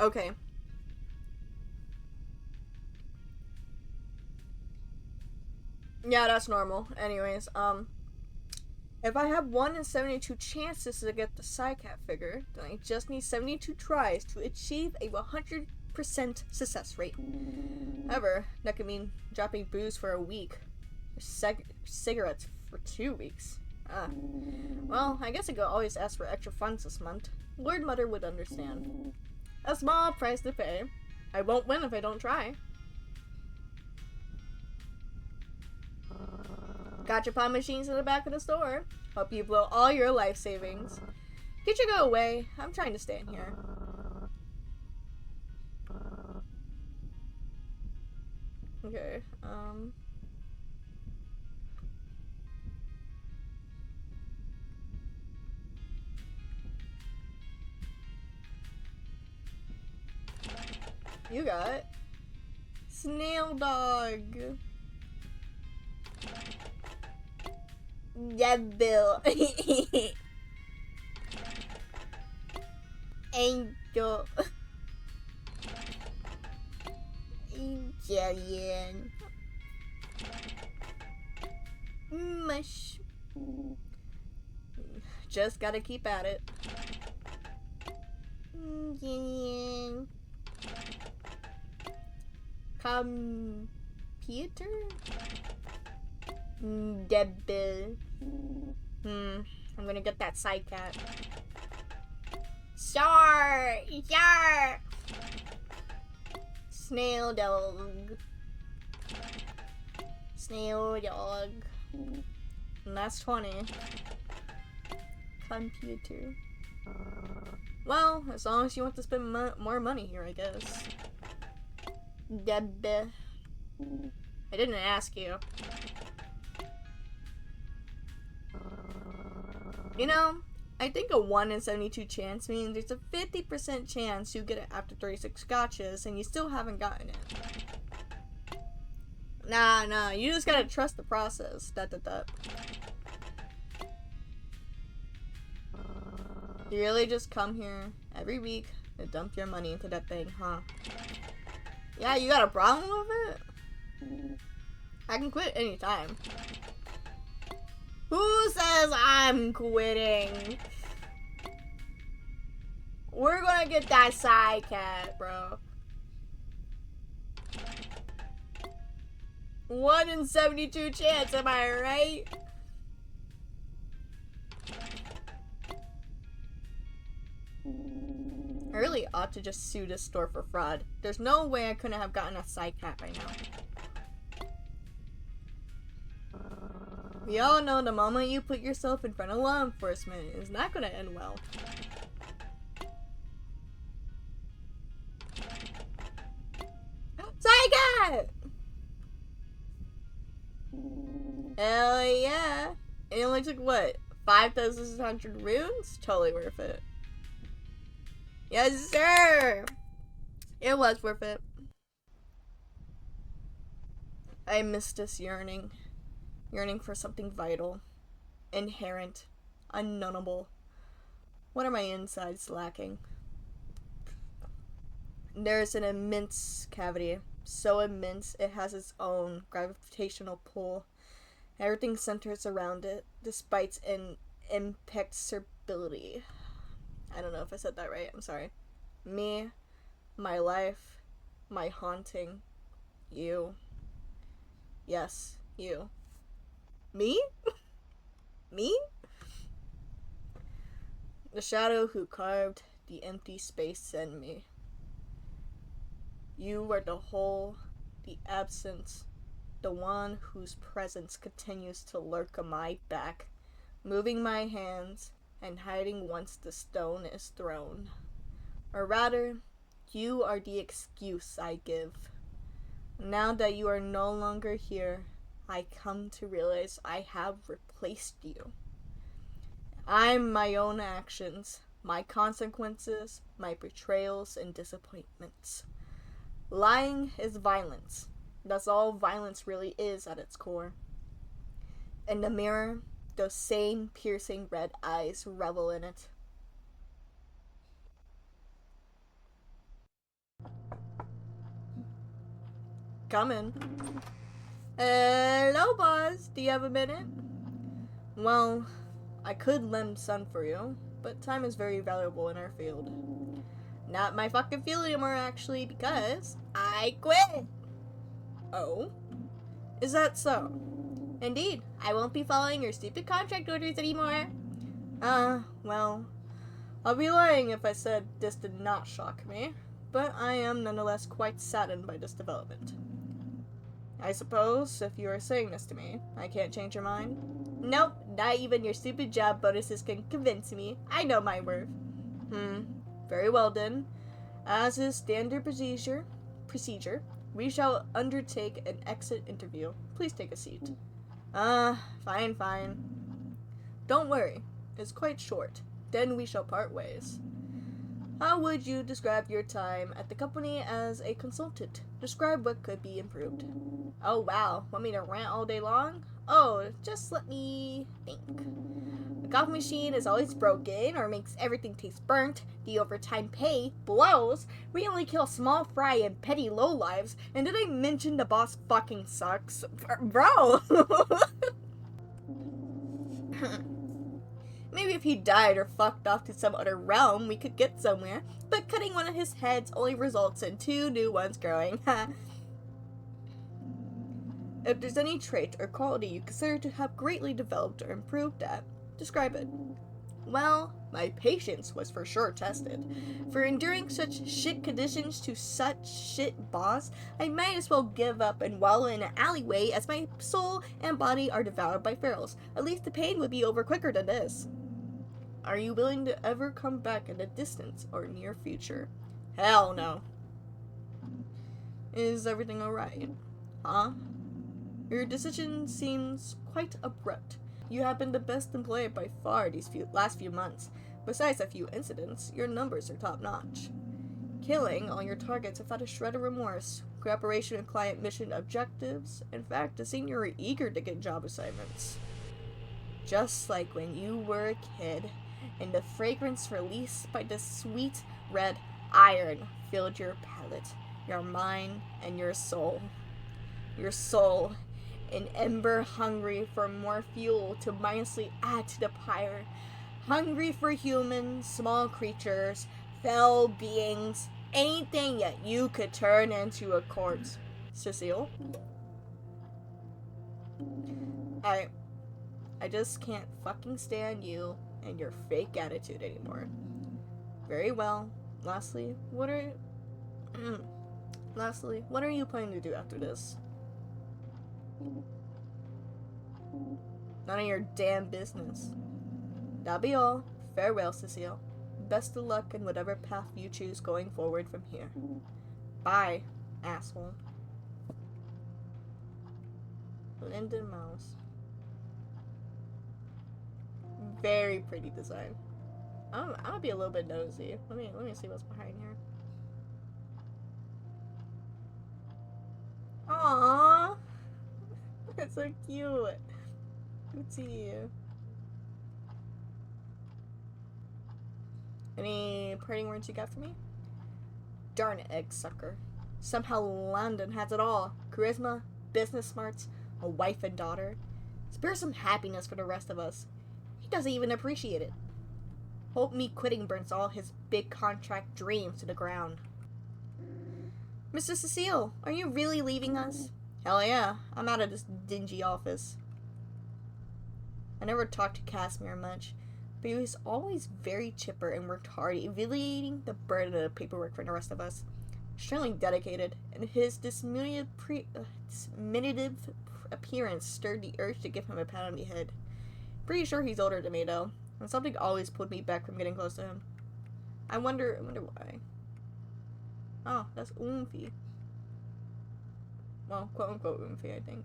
Okay. Yeah, that's normal. Anyways, if I have 1 in 72 chances to get the Psycat figure, then I just need 72 tries to achieve a 100% success rate. However, that could mean dropping booze for a week, or cigarettes for 2 weeks. Ah. Well, I guess I could always ask for extra funds this month. Lord Mother would understand. A small price to pay. I won't win if I don't try. Gachapon machines in the back of the store. Hope you blow all your life savings. Could you go away? I'm trying to stay in here. Okay, you got Snail Dog. Devil. Angel. Angelian. Mush. Just gotta keep at it. Angelian. Computer? Devil. I'm gonna get that side cat. Sure! Sure! Snail dog. Snail dog. And that's 20. Computer. Well, as long as you want to spend more money here, I guess. Devil. I didn't ask you. You know, I think a 1 in 72 chance means there's a 50% chance you get it after 36 gotchas and you still haven't gotten it. Nah, you just gotta trust the process. You really just come here every week and dump your money into that thing, huh? Yeah, you got a problem with it? I can quit anytime. Who says I'm quitting? We're gonna get that side cat, bro. 1 in 72 chance, am I right? I really ought to just sue this store for fraud. There's no way I couldn't have gotten a side cat by now. We all know the moment you put yourself in front of law enforcement is not gonna end well. Side cat! Hell yeah! It only took what? 5,600 runes? Totally worth it. Yes, sir! It was worth it. I miss this yearning. Yearning for something vital, inherent, unknowable. What are my insides lacking? There's an immense cavity, so immense it has its own gravitational pull. Everything centers around it, despite its impenetrability. I don't know if I said that right, I'm sorry. Me, my life, my haunting, you. Yes, you. Me? Me? The shadow who carved the empty space in me. You were the whole, the absence, the one whose presence continues to lurk on my back, moving my hands and hiding once the stone is thrown. Or rather, you are the excuse I give. Now that you are no longer here, I come to realize I have replaced you. I'm my own actions, my consequences, my betrayals and disappointments. Lying is violence. That's all violence really is at its core. In the mirror, those same piercing red eyes revel in it. Come in. Hello, boss. Do you have a minute? Well, I could lend Sun for you, but time is very valuable in our field. Not my fucking field anymore, actually, because I quit. Oh? Is that so? Indeed, I won't be following your stupid contract orders anymore. Well, I'll be lying if I said this did not shock me, but I am nonetheless quite saddened by this development. I suppose, if you are saying this to me, I can't change your mind? Nope, not even your stupid job bonuses can convince me. I know my worth. Very well then. As is standard procedure, we shall undertake an exit interview. Please take a seat. Fine. Don't worry, it's quite short. Then we shall part ways. How would you describe your time at the company as a consultant? Describe what could be improved. Oh wow, want me to rant all day long? Oh, just let me think. The coffee machine is always broken or makes everything taste burnt. The overtime pay blows. We only kill small fry and petty lowlives. And did I mention the boss fucking sucks? Bro! Maybe if he died or fucked off to some other realm, we could get somewhere. But cutting one of his heads only results in 2 new ones growing. If there's any trait or quality you consider to have greatly developed or improved at, describe it. Well, my patience was for sure tested. For enduring such shit conditions to such shit boss, I might as well give up and wallow in an alleyway as my soul and body are devoured by ferals. At least the pain would be over quicker than this. Are you willing to ever come back in the distant or near future? Hell no. Is everything alright? Huh? Your decision seems quite abrupt. You have been the best employee by far these last few months. Besides a few incidents, your numbers are top-notch. Killing all your targets without a shred of remorse. Cooperation with client mission objectives. In fact, it seemed you were eager to get job assignments. Just like when you were a kid, and the fragrance released by the sweet red iron filled your palate, your mind, and your soul. Your soul, an ember hungry for more fuel to mindlessly add to the pyre. Hungry for humans, small creatures, fell beings, anything that you could turn into a corpse. Cecile? I just can't fucking stand you and your fake attitude anymore. Very well. Lastly, what are you planning to do after this? None of your damn business. That'll be all. Farewell, Cecile. Best of luck in whatever path you choose going forward from here. Bye, asshole. Linden Mouse. Very pretty design. I'm gonna be a little bit nosy. Let me see what's behind here. Aww. That's so cute. Oopsie. Any parting words you got for me? Darn egg sucker. Somehow London has it all. Charisma, business smarts, a wife and daughter. Spare some happiness for the rest of us. He doesn't even appreciate it. Hope me quitting burns all his big contract dreams to the ground. Mr. Cecile, are you really leaving us? Hell yeah, I'm out of this dingy office. I never talked to Casimir much, but he was always very chipper and worked hard, alleviating the burden of the paperwork for the rest of us. Extremely dedicated, and his diminutive appearance stirred the urge to give him a pat on the head. Pretty sure he's older than me, though, and something always pulled me back from getting close to him. I wonder why. Oh, that's Oomphy. Well, quote-unquote Oomphy, I think.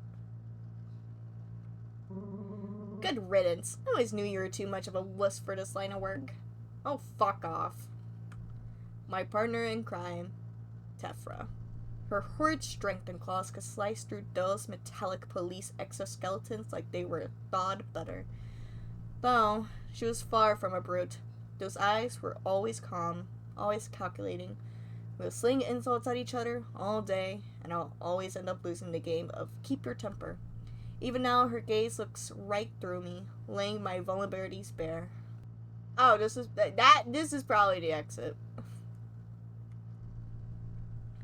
Good riddance. I always knew you were too much of a wuss for this line of work. Oh, fuck off. My partner in crime, Tephra. Her horrid strength and claws could slice through those metallic police exoskeletons like they were thawed butter. Though, she was far from a brute. Those eyes were always calm, always calculating. We'll sling insults at each other all day, and I'll always end up losing the game of keep your temper. Even now, her gaze looks right through me, laying my vulnerabilities bare. Oh, this is probably the exit.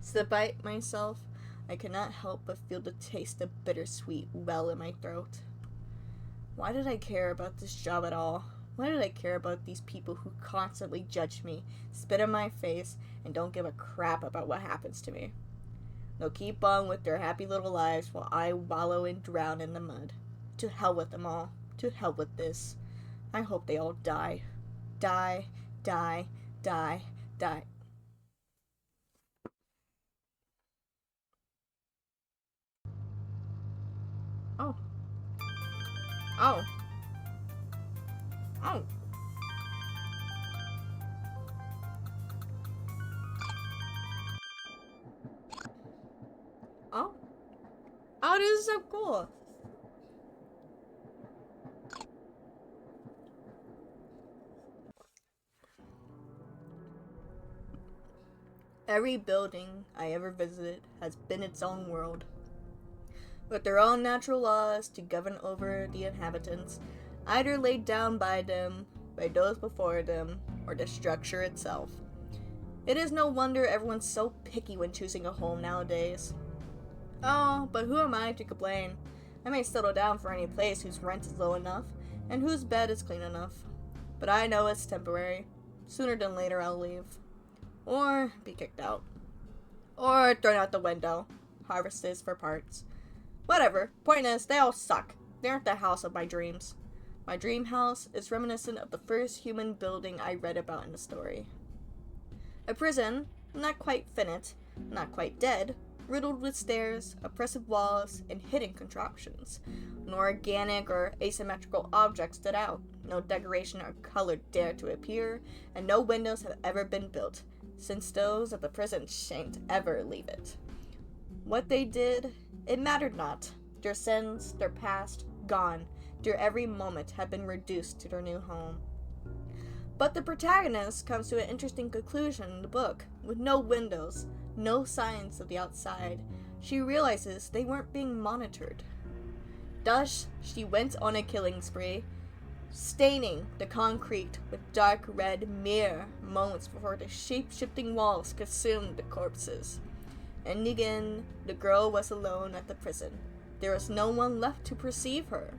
Despite myself, I cannot help but feel the taste of bittersweet well in my throat. Why did I care about this job at all? Why did I care about these people who constantly judge me, spit in my face, and don't give a crap about what happens to me? They'll keep on with their happy little lives while I wallow and drown in the mud. To hell with them all. To hell with this. I hope they all die. Die, die, die, die. Oh. Oh. Oh. Oh. Oh, this is so cool. Every building I ever visited has been its own world, with their own natural laws to govern over the inhabitants, either laid down by them, by those before them, or the structure itself. It is no wonder everyone's so picky when choosing a home nowadays. Oh, but who am I to complain? I may settle down for any place whose rent is low enough, and whose bed is clean enough. But I know it's temporary. Sooner than later I'll leave. Or be kicked out. Or thrown out the window. Harvested for parts. Whatever. Point is, they all suck. They aren't the house of my dreams. My dream house is reminiscent of the first human building I read about in the story. A prison, not quite finite, not quite dead, riddled with stairs, oppressive walls, and hidden contraptions. No organic or asymmetrical objects stood out. No decoration or color dared to appear, and no windows have ever been built, since those of the prison shan't ever leave it. What they did, it mattered not. Their sins, their past, gone. Their every moment had been reduced to their new home. But the protagonist comes to an interesting conclusion in the book. With no windows, no signs of the outside, she realizes they weren't being monitored. Thus, she went on a killing spree, staining the concrete with dark red mere moments before the shape-shifting walls consumed the corpses. And again, the girl was alone at the prison. There was no one left to perceive her.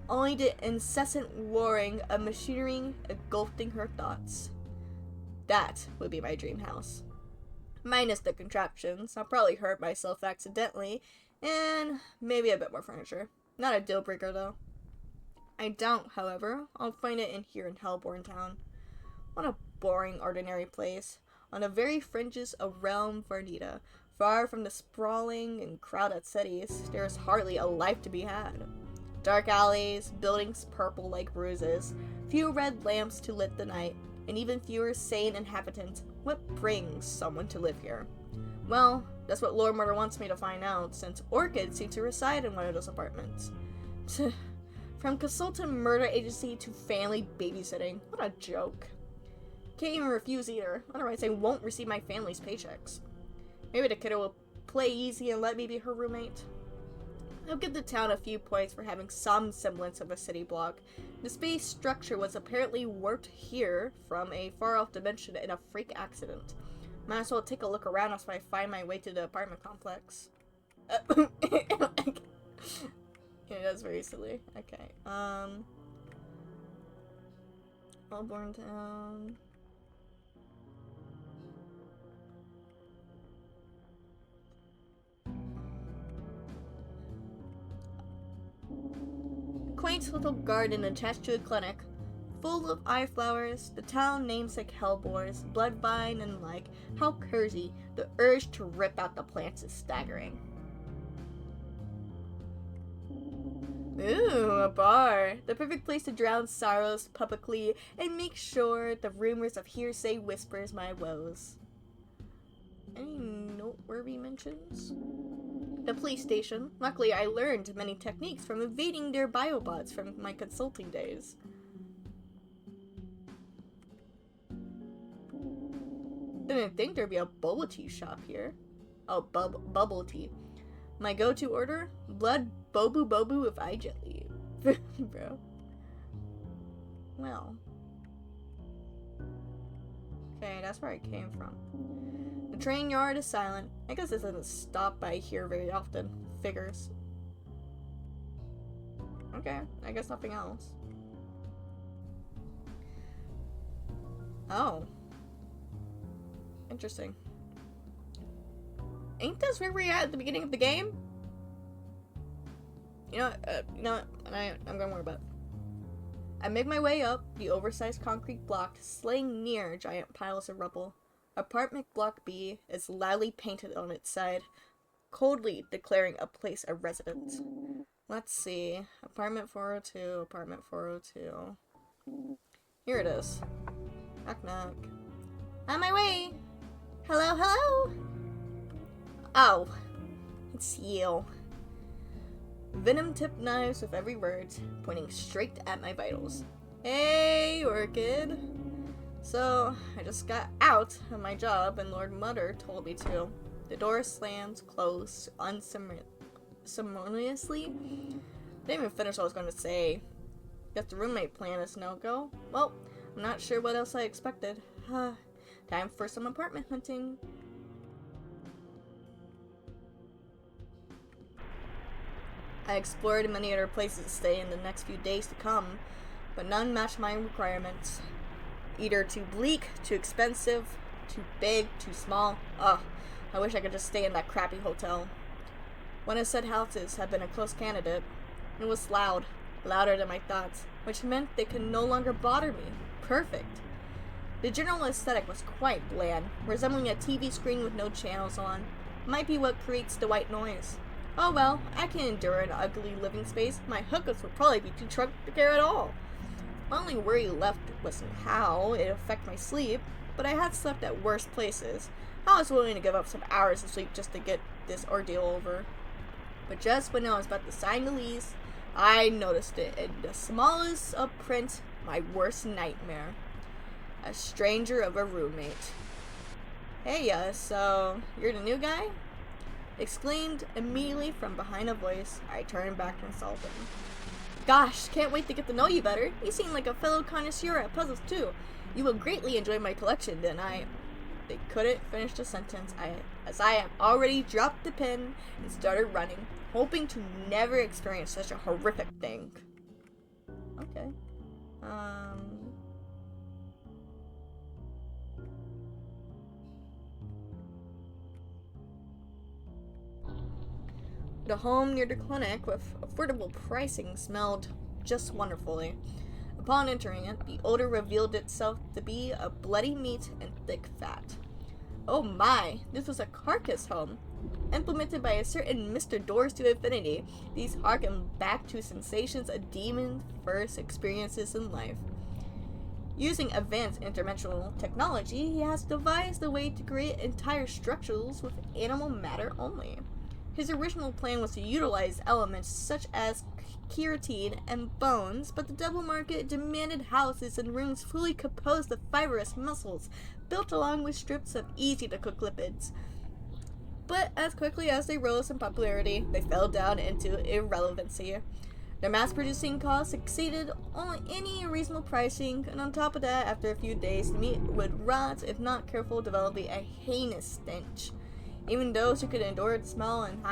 Only the incessant roaring of machinery engulfing her thoughts. That would be my dream house. Minus the contraptions. I'll probably hurt myself accidentally, and maybe a bit more furniture. Not a deal breaker though. I doubt, however, I'll find it in here in Hellborn Town. What a boring, ordinary place, on the very fringes of Realm Vernita, far from the sprawling and crowded cities. There is hardly a life to be had. Dark alleys, buildings purple like bruises, few red lamps to lit the night, and even fewer sane inhabitants. What brings someone to live here? Well, that's what Lord Murder wants me to find out, since Orchid seems to reside in one of those apartments. From consultant murder agency to family babysitting. What a joke. Can't even refuse either, otherwise I won't receive my family's paychecks. Maybe the kiddo will play easy and let me be her roommate. I'll give the town a few points for having some semblance of a city block. The space structure was apparently warped here from a far-off dimension in a freak accident. Might as well take a look around as I find my way to the apartment complex. Yeah, that's very silly. Okay, Melbourne Town. Quaint little garden attached to a clinic, full of eye flowers, the town namesake hellebores, bloodvine and like. How cozy! The urge to rip out the plants is staggering. Ooh, a bar. The perfect place to drown sorrows publicly and make sure the rumors of hearsay whispers my woes. Any noteworthy mentions? The police station. Luckily, I learned many techniques from evading their biobots from my consulting days. Didn't think there'd be a bubble tea shop here. Oh, bubble tea. My go-to order? Blood bobu bobu with eye jelly. Bro. Well. Okay, that's where I came from. The train yard is silent. I guess this doesn't stop by here very often. Figures. Okay, I guess nothing else. Oh. Interesting. Ain't this where we're at the beginning of the game? You know what? I'm gonna worry about it. I make my way up the oversized concrete block, slaying near giant piles of rubble. Apartment Block B is loudly painted on its side, coldly declaring a place of residence. Let's see. Apartment 402, apartment 402. Here it is. Knock knock. On my way. Hello, hello. Oh, it's you. Venom-tipped knives with every word, pointing straight at my vitals. Hey, Orchid. So, I just got out of my job and Lord Mutter told me to. The door slams closed unceremoniously. I didn't even finish what I was going to say. Guess the roommate plan is no-go. Well, I'm not sure what else I expected. Time for some apartment hunting. I explored many other places to stay in the next few days to come, but none matched my requirements. Either too bleak, too expensive, too big, too small. Ugh, I wish I could just stay in that crappy hotel. One of said houses had been a close candidate. It was loud, louder than my thoughts, which meant they could no longer bother me. Perfect. The general aesthetic was quite bland, resembling a TV screen with no channels on. Might be what creates the white noise. Oh well, I can endure an ugly living space. My hookups would probably be too drunk to care at all. My only worry left was how it affected my sleep, but I had slept at worse places. I was willing to give up some hours of sleep just to get this ordeal over. But just when I was about to sign the lease, I noticed it in the smallest of print, my worst nightmare. A stranger of a roommate. Hey, so you're the new guy? Exclaimed immediately from behind a voice. I turned back and saw them. Gosh, can't wait to get to know you better. You seem like a fellow connoisseur at puzzles too. You will greatly enjoy my collection, then They couldn't finish the sentence as I had already dropped the pen and started running, hoping to never experience such a horrific thing. Okay. The home near the clinic with affordable pricing smelled just wonderfully. Upon entering it, the odor revealed itself to be of bloody meat and thick fat. Oh my, this was a carcass home. Implemented by a certain Mr. Doors to Infinity, these harken back to sensations a demon first experiences in life. Using advanced interdimensional technology, he has devised a way to create entire structures with animal matter only. His original plan was to utilize elements such as keratin and bones, but the devil market demanded houses and rooms fully composed of fibrous muscles, built along with strips of easy-to-cook lipids. But as quickly as they rose in popularity, they fell down into irrelevancy. Their mass-producing costs exceeded any reasonable pricing, and on top of that, after a few days, the meat would rot if not careful, developing a heinous stench. Even those who could endure the smell and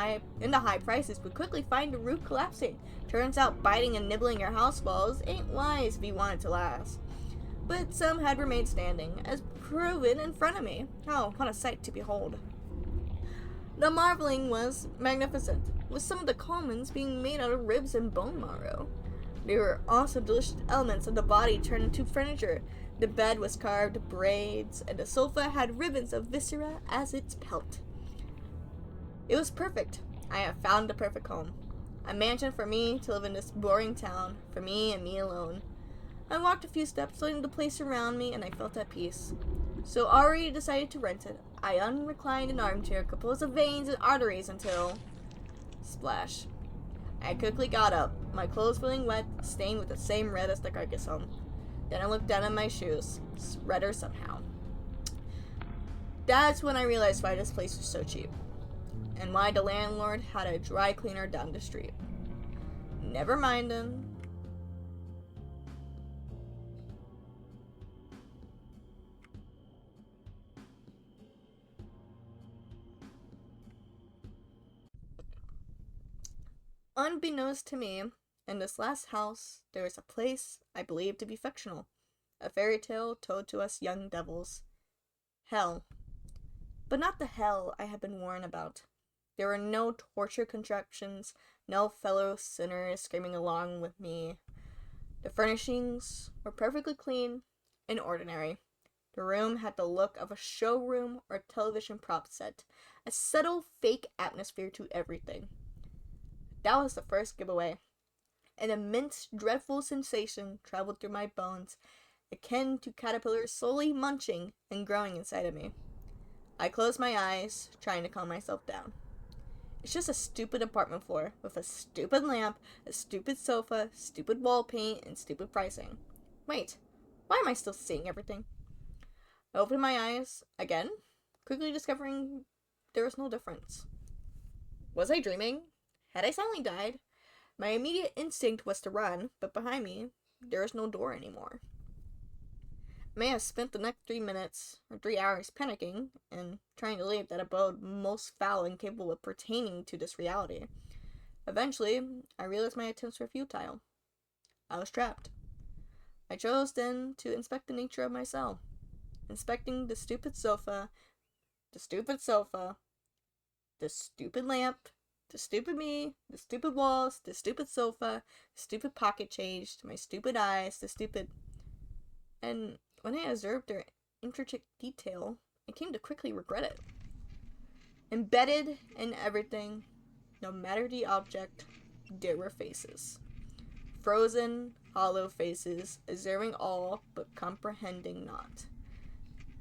the high prices would quickly find the roof collapsing. Turns out biting and nibbling your house walls ain't wise if you want it to last. But some had remained standing, as proven in front of me. Oh, what a sight to behold. The marveling was magnificent, with some of the commons being made out of ribs and bone marrow. There were also delicious elements of the body turned into furniture. The bed was carved braids, and the sofa had ribbons of viscera as its pelt. It was perfect. I have found the perfect home. A mansion for me to live in this boring town, for me and me alone. I walked a few steps, letting the place around me, and I felt at peace. So already decided to rent it. I unreclined an armchair composed of veins and arteries until... splash. I quickly got up, my clothes feeling wet, stained with the same red as the carcass home. Then I looked down at my shoes, redder somehow. That's when I realized why this place was so cheap. And why the landlord had a dry cleaner down the street. Never mind him. Unbeknownst to me, in this last house, there is a place I believe to be fictional. A fairy tale told to us young devils. Hell. But not the hell I had been warned about. There were no torture contractions, no fellow sinners screaming along with me. The furnishings were perfectly clean and ordinary. The room had the look of a showroom or television prop set, a subtle fake atmosphere to everything. That was the first giveaway. An immense, dreadful sensation traveled through my bones, akin to caterpillars slowly munching and growing inside of me. I closed my eyes, trying to calm myself down. It's just a stupid apartment floor with a stupid lamp, a stupid sofa, stupid wall paint, and stupid pricing. Wait, why am I still seeing everything? I opened my eyes again, quickly discovering there was no difference. Was I dreaming? Had I suddenly died? My immediate instinct was to run, but behind me, there was no door anymore. I may have spent the next 3 minutes or 3 hours panicking and trying to leave that abode most foul and capable of pertaining to this reality. Eventually, I realized my attempts were futile. I was trapped. I chose then to inspect the nature of my cell, inspecting the stupid sofa, the stupid lamp, the stupid me, the stupid walls, the stupid sofa, the stupid pocket change, my stupid eyes, the stupid... And when I observed their intricate detail, I came to quickly regret it. Embedded in everything, no matter the object, there were faces. Frozen, hollow faces, observing all but comprehending not.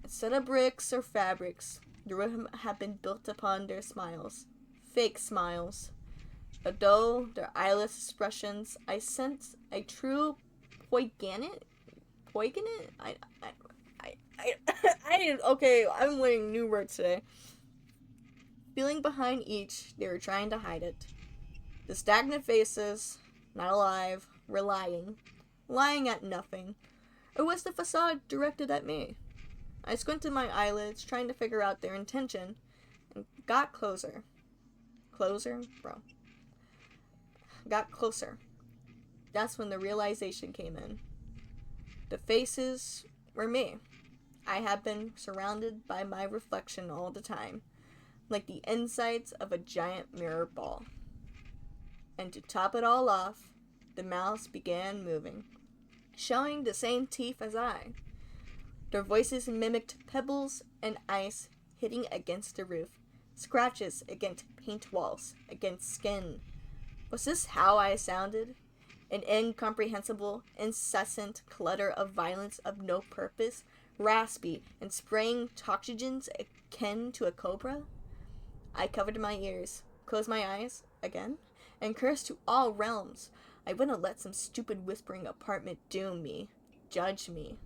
Instead of bricks or fabrics, the room had been built upon their smiles. Fake smiles. Although their eyeless expressions, I sensed a true poignant? Okay, I'm learning new words today. Feeling behind each, they were trying to hide it. The stagnant faces, not alive, were lying at nothing. Or was the facade directed at me? I squinted my eyelids, trying to figure out their intention, and got closer. Got closer. That's when the realization came in. The faces were me. I had been surrounded by my reflection all the time, like the insides of a giant mirror ball. And to top it all off, the mouths began moving, showing the same teeth as I. Their voices mimicked pebbles and ice hitting against the roof, scratches against paint walls, against skin. Was this how I sounded? An incomprehensible, incessant clutter of violence of no purpose, raspy and spraying toxins akin to a cobra? I covered my ears, closed my eyes again, and cursed to all realms. I wouldn't let some stupid whispering apartment doom me, judge me.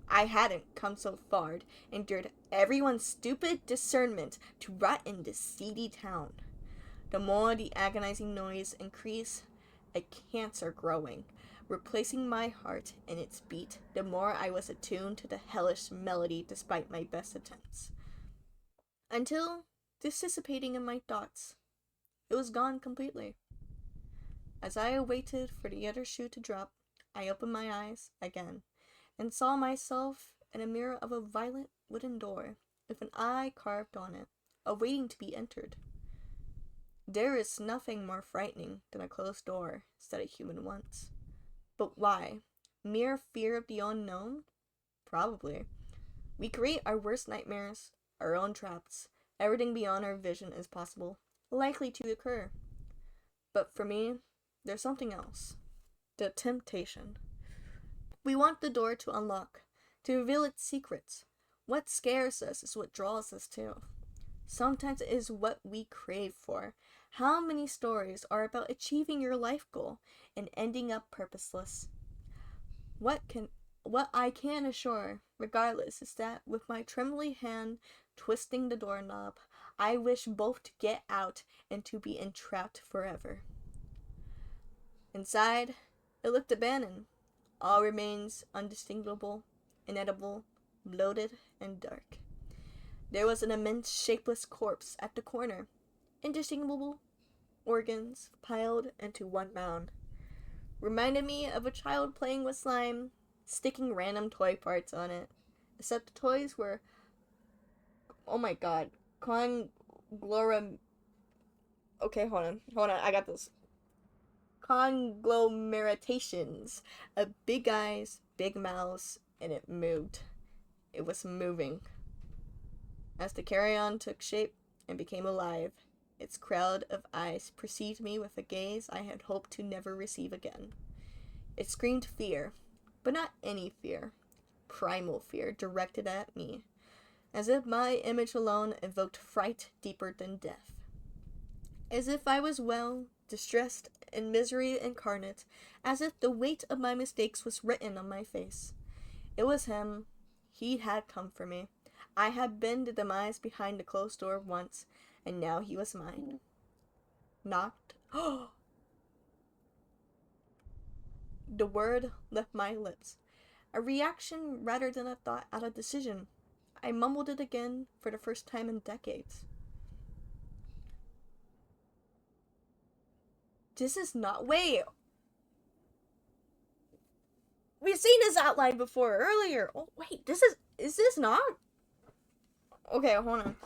I hadn't come so far, endured everyone's stupid discernment to rot in this seedy town. The more the agonizing noise increased, a cancer growing, replacing my heart in its beat, the more I was attuned to the hellish melody despite my best attempts. Until, dissipating in my thoughts, it was gone completely. As I awaited for the other shoe to drop, I opened my eyes again, and saw myself in a mirror of a violet wooden door, with an eye carved on it, awaiting to be entered. There is nothing more frightening than a closed door set a human once. But why? Mere fear of the unknown? Probably. We create our worst nightmares, our own traps. Everything beyond our vision is possible, likely to occur. But for me, there's something else. The temptation. We want the door to unlock, to reveal its secrets. What scares us is what draws us to. Sometimes it is what we crave for. How many stories are about achieving your life goal and ending up purposeless? What I can assure, regardless, is that with my trembling hand twisting the doorknob, I wish both to get out and to be entrapped forever. Inside, it looked abandoned. All remains undistinguishable, inedible, bloated, and dark. There was an immense shapeless corpse at the corner, indistinguishable organs piled into one mound. Reminded me of a child playing with slime, sticking random toy parts on it. Except the toys were, oh my god, conglomerate. Okay, hold on, I got this. Conglomeratations of big eyes, big mouths, and it moved. It was moving. As the carry-on took shape and became alive, its crowd of eyes perceived me with a gaze I had hoped to never receive again. It screamed fear, but not any fear. Primal fear directed at me, as if my image alone evoked fright deeper than death. As if I was well, distressed, and misery incarnate, as if the weight of my mistakes was written on my face. It was him. He had come for me. I had been the demise behind the closed door once, and now he was mine. Knocked. The word left my lips. A reaction rather than a thought out of decision. I mumbled it again for the first time in decades. This is not. Wait. We've seen this outline before earlier. Oh, wait, is this not? Okay, hold on.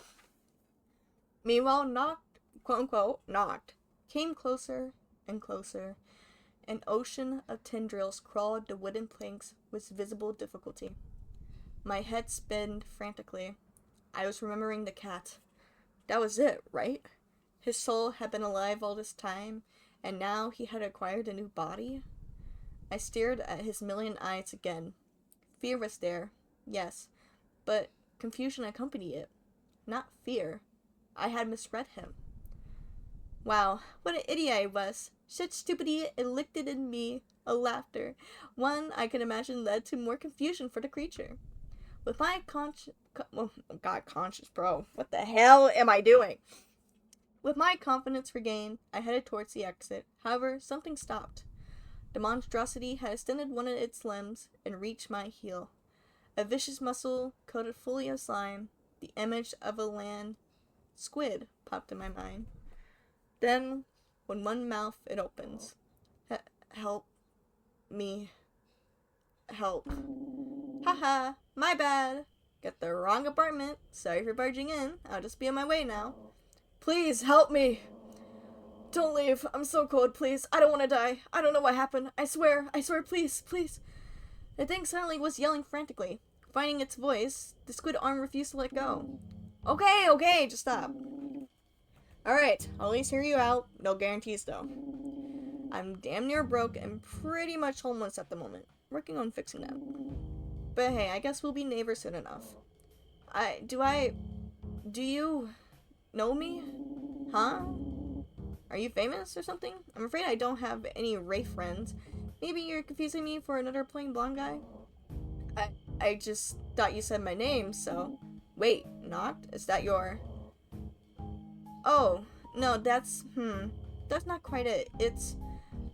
Meanwhile, knocked, quote unquote, knocked, came closer and closer. An ocean of tendrils crawled the wooden planks with visible difficulty. My head spun frantically. I was remembering the cat. That was it, right? His soul had been alive all this time, and now he had acquired a new body? I stared at his million eyes again. Fear was there, yes, but confusion accompanied it. Not fear. I had misread him. Wow, what an idiot I was. Such stupidity elicited in me a laughter, one I could imagine led to more confusion for the creature. With my conscience, bro. What the hell am I doing? With my confidence regained, I headed towards the exit. However, something stopped. The monstrosity had extended one of its limbs and reached my heel. A vicious muscle coated fully of slime, the image of a land squid popped in my mind. Then, when one mouth it opens, help me. Help. Haha, my bad. Got the wrong apartment. Sorry for barging in. I'll just be on my way now. Please, help me. Don't leave. I'm so cold, please. I don't want to die. I don't know what happened. I swear, please, please. The thing suddenly was yelling frantically. Finding its voice, the squid arm refused to let go. Okay, just stop. Alright, I'll at least hear you out. No guarantees, though. I'm damn near broke and pretty much homeless at the moment. Working on fixing that. But hey, I guess we'll be neighbors soon enough. Do you know me? Huh? Are you famous or something? I'm afraid I don't have any Ray friends. Maybe you're confusing me for another plain blonde guy? I just thought you said my name, so... Wait, Knocked? Is that your... Oh, no, that's not quite it. It's...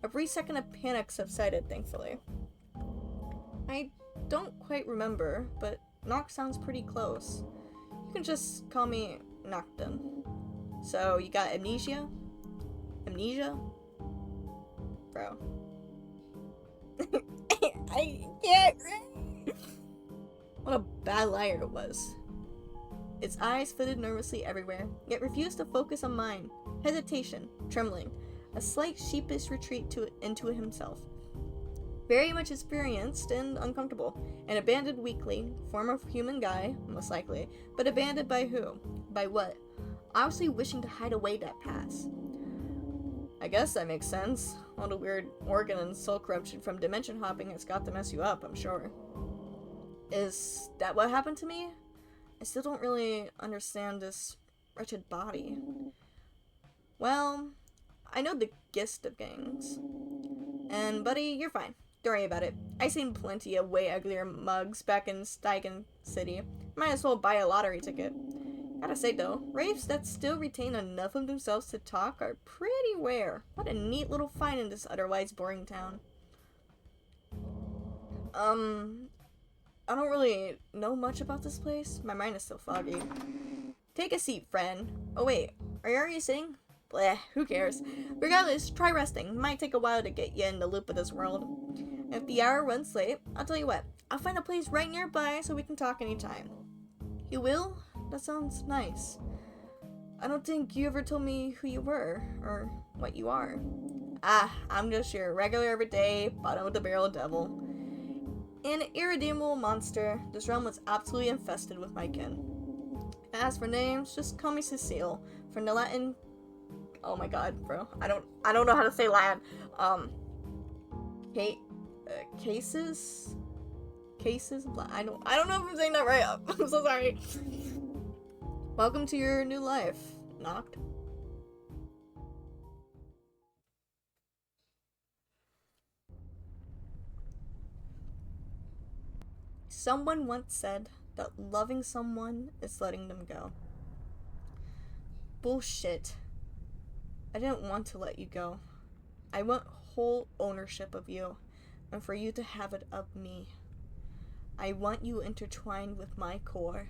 A brief second of panic subsided, thankfully. I don't quite remember, but Knock sounds pretty close. You can just call me Knock then. So, you got amnesia? Amnesia? Bro. I can't. What a bad liar it was. Its eyes flitted nervously everywhere, yet refused to focus on mine. Hesitation, trembling, a slight sheepish retreat into himself. Very much experienced and uncomfortable, and abandoned weakly, former human guy, most likely, but abandoned by who? By what? Obviously wishing to hide away that past. I guess that makes sense. All the weird organ and soul corruption from dimension hopping has got to mess you up, I'm sure. Is that what happened to me? I still don't really understand this wretched body. Well, I know the gist of gangs. And buddy, you're fine. Don't worry about it. I seen plenty of way uglier mugs back in Steigen City. Might as well buy a lottery ticket. Gotta say though, wraiths that still retain enough of themselves to talk are pretty rare. What a neat little find in this otherwise boring town. I don't really know much about this place. My mind is still foggy. Take a seat, friend. Oh wait, are you already sitting? Bleh, who cares? Regardless, try resting. It might take a while to get you in the loop of this world. If the hour runs late, I'll tell you what, I'll find a place right nearby so we can talk anytime. You will? That sounds nice. I don't think you ever told me who you were, or what you are. I'm just your regular everyday, bottom of the barrel devil. An irredeemable monster, this realm was absolutely infested with my kin. As for names, just call me Cecile. From the Latin, oh my god, bro, I don't know how to say Latin. Cases. I don't know if I'm saying that right. I'm so sorry. Welcome to your new life, Noct. Someone once said that loving someone is letting them go. Bullshit. I didn't want to let you go. I want whole ownership of you, and for you to have it of me. I want you intertwined with my core,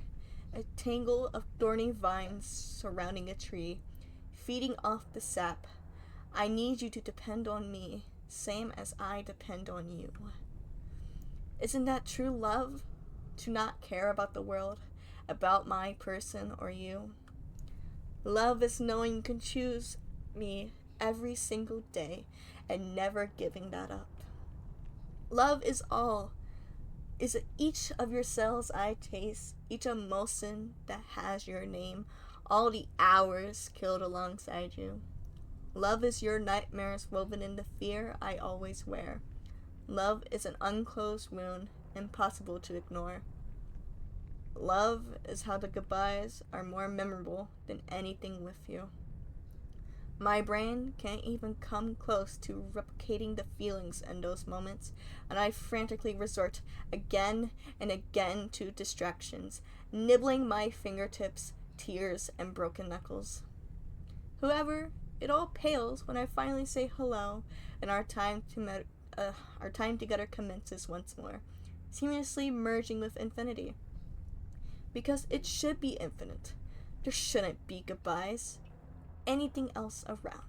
a tangle of thorny vines surrounding a tree, feeding off the sap. I need you to depend on me, same as I depend on you. Isn't that true love? To not care about the world, about my person or you? Love is knowing you can choose me every single day and never giving that up. Love is all. Is each of your cells I taste, each emotion that has your name, all the hours killed alongside you. Love is your nightmares woven in the fear I always wear. Love is an unclosed wound, impossible to ignore. Love is how the goodbyes are more memorable than anything with you. My brain can't even come close to replicating the feelings in those moments, and I frantically resort again and again to distractions, nibbling my fingertips, tears, and broken knuckles. However, it all pales when I finally say hello, and our time together commences once more, seamlessly merging with infinity. Because it should be infinite. There shouldn't be goodbyes. Anything else around.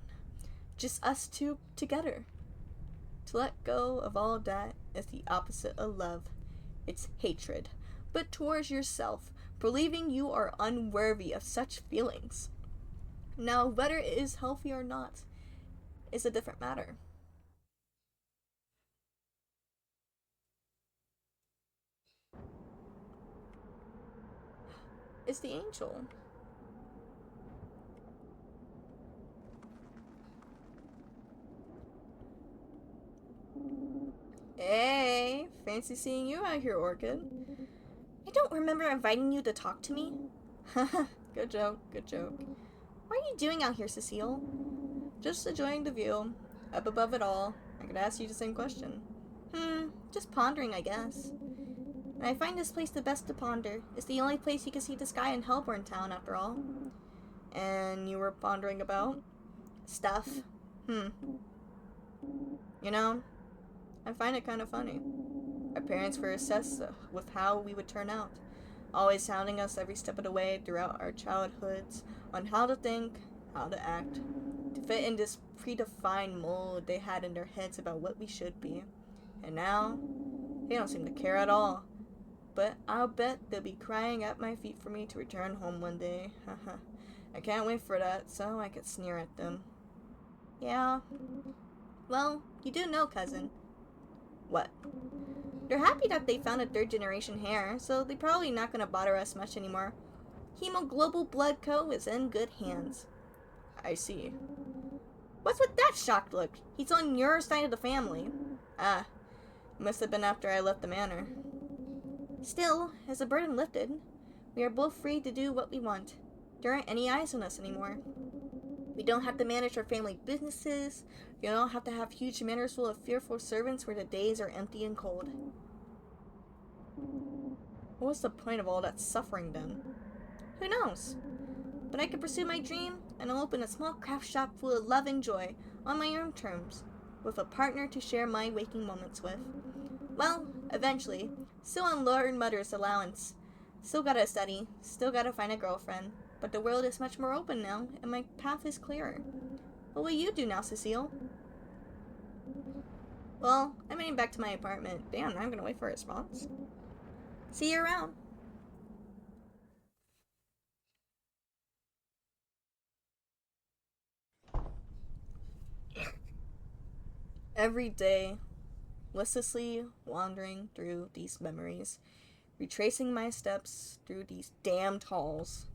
Just us two together. To let go of all that is the opposite of love. It's hatred, but towards yourself, believing you are unworthy of such feelings. Now, whether it is healthy or not is a different matter. It's the angel. Hey, fancy seeing you out here, Orchid. I don't remember inviting you to talk to me. Good joke, good joke. What are you doing out here, Cecile? Just enjoying the view. Up above it all, I could ask you the same question. Just pondering, I guess. And I find this place the best to ponder. It's the only place you can see the sky in Hellborn Town, after all. And you were pondering about? Stuff. You know, I find it kind of funny. Our parents were obsessed with how we would turn out, always hounding us every step of the way throughout our childhoods on how to think, how to act, to fit in this predefined mold they had in their heads about what we should be. And now, they don't seem to care at all. But I'll bet they'll be crying at my feet for me to return home one day. I can't wait for that, so I can sneer at them. Yeah. Well, you do know, cousin. What? They're happy that they found a third-generation heir, so they're probably not going to bother us much anymore. Hemoglobal Blood Co. is in good hands. I see. What's with that shocked look? He's on your side of the family. Must have been after I left the manor. Still, as the burden lifted, we are both free to do what we want. There aren't any eyes on us anymore. We don't have to manage our family businesses. We don't have to have huge manors full of fearful servants where the days are empty and cold. What was the point of all that suffering then? Who knows? But I could pursue my dream, and I'll open a small craft shop full of love and joy, on my own terms, with a partner to share my waking moments with. Well, eventually, still on Lord Mother's allowance. Still gotta study, still gotta find a girlfriend, but the world is much more open now, and my path is clearer. What will you do now, Cecile? Well, I'm heading back to my apartment. Damn, I'm gonna wait for a response. See you around. Every day, listlessly wandering through these memories, retracing my steps through these damned halls,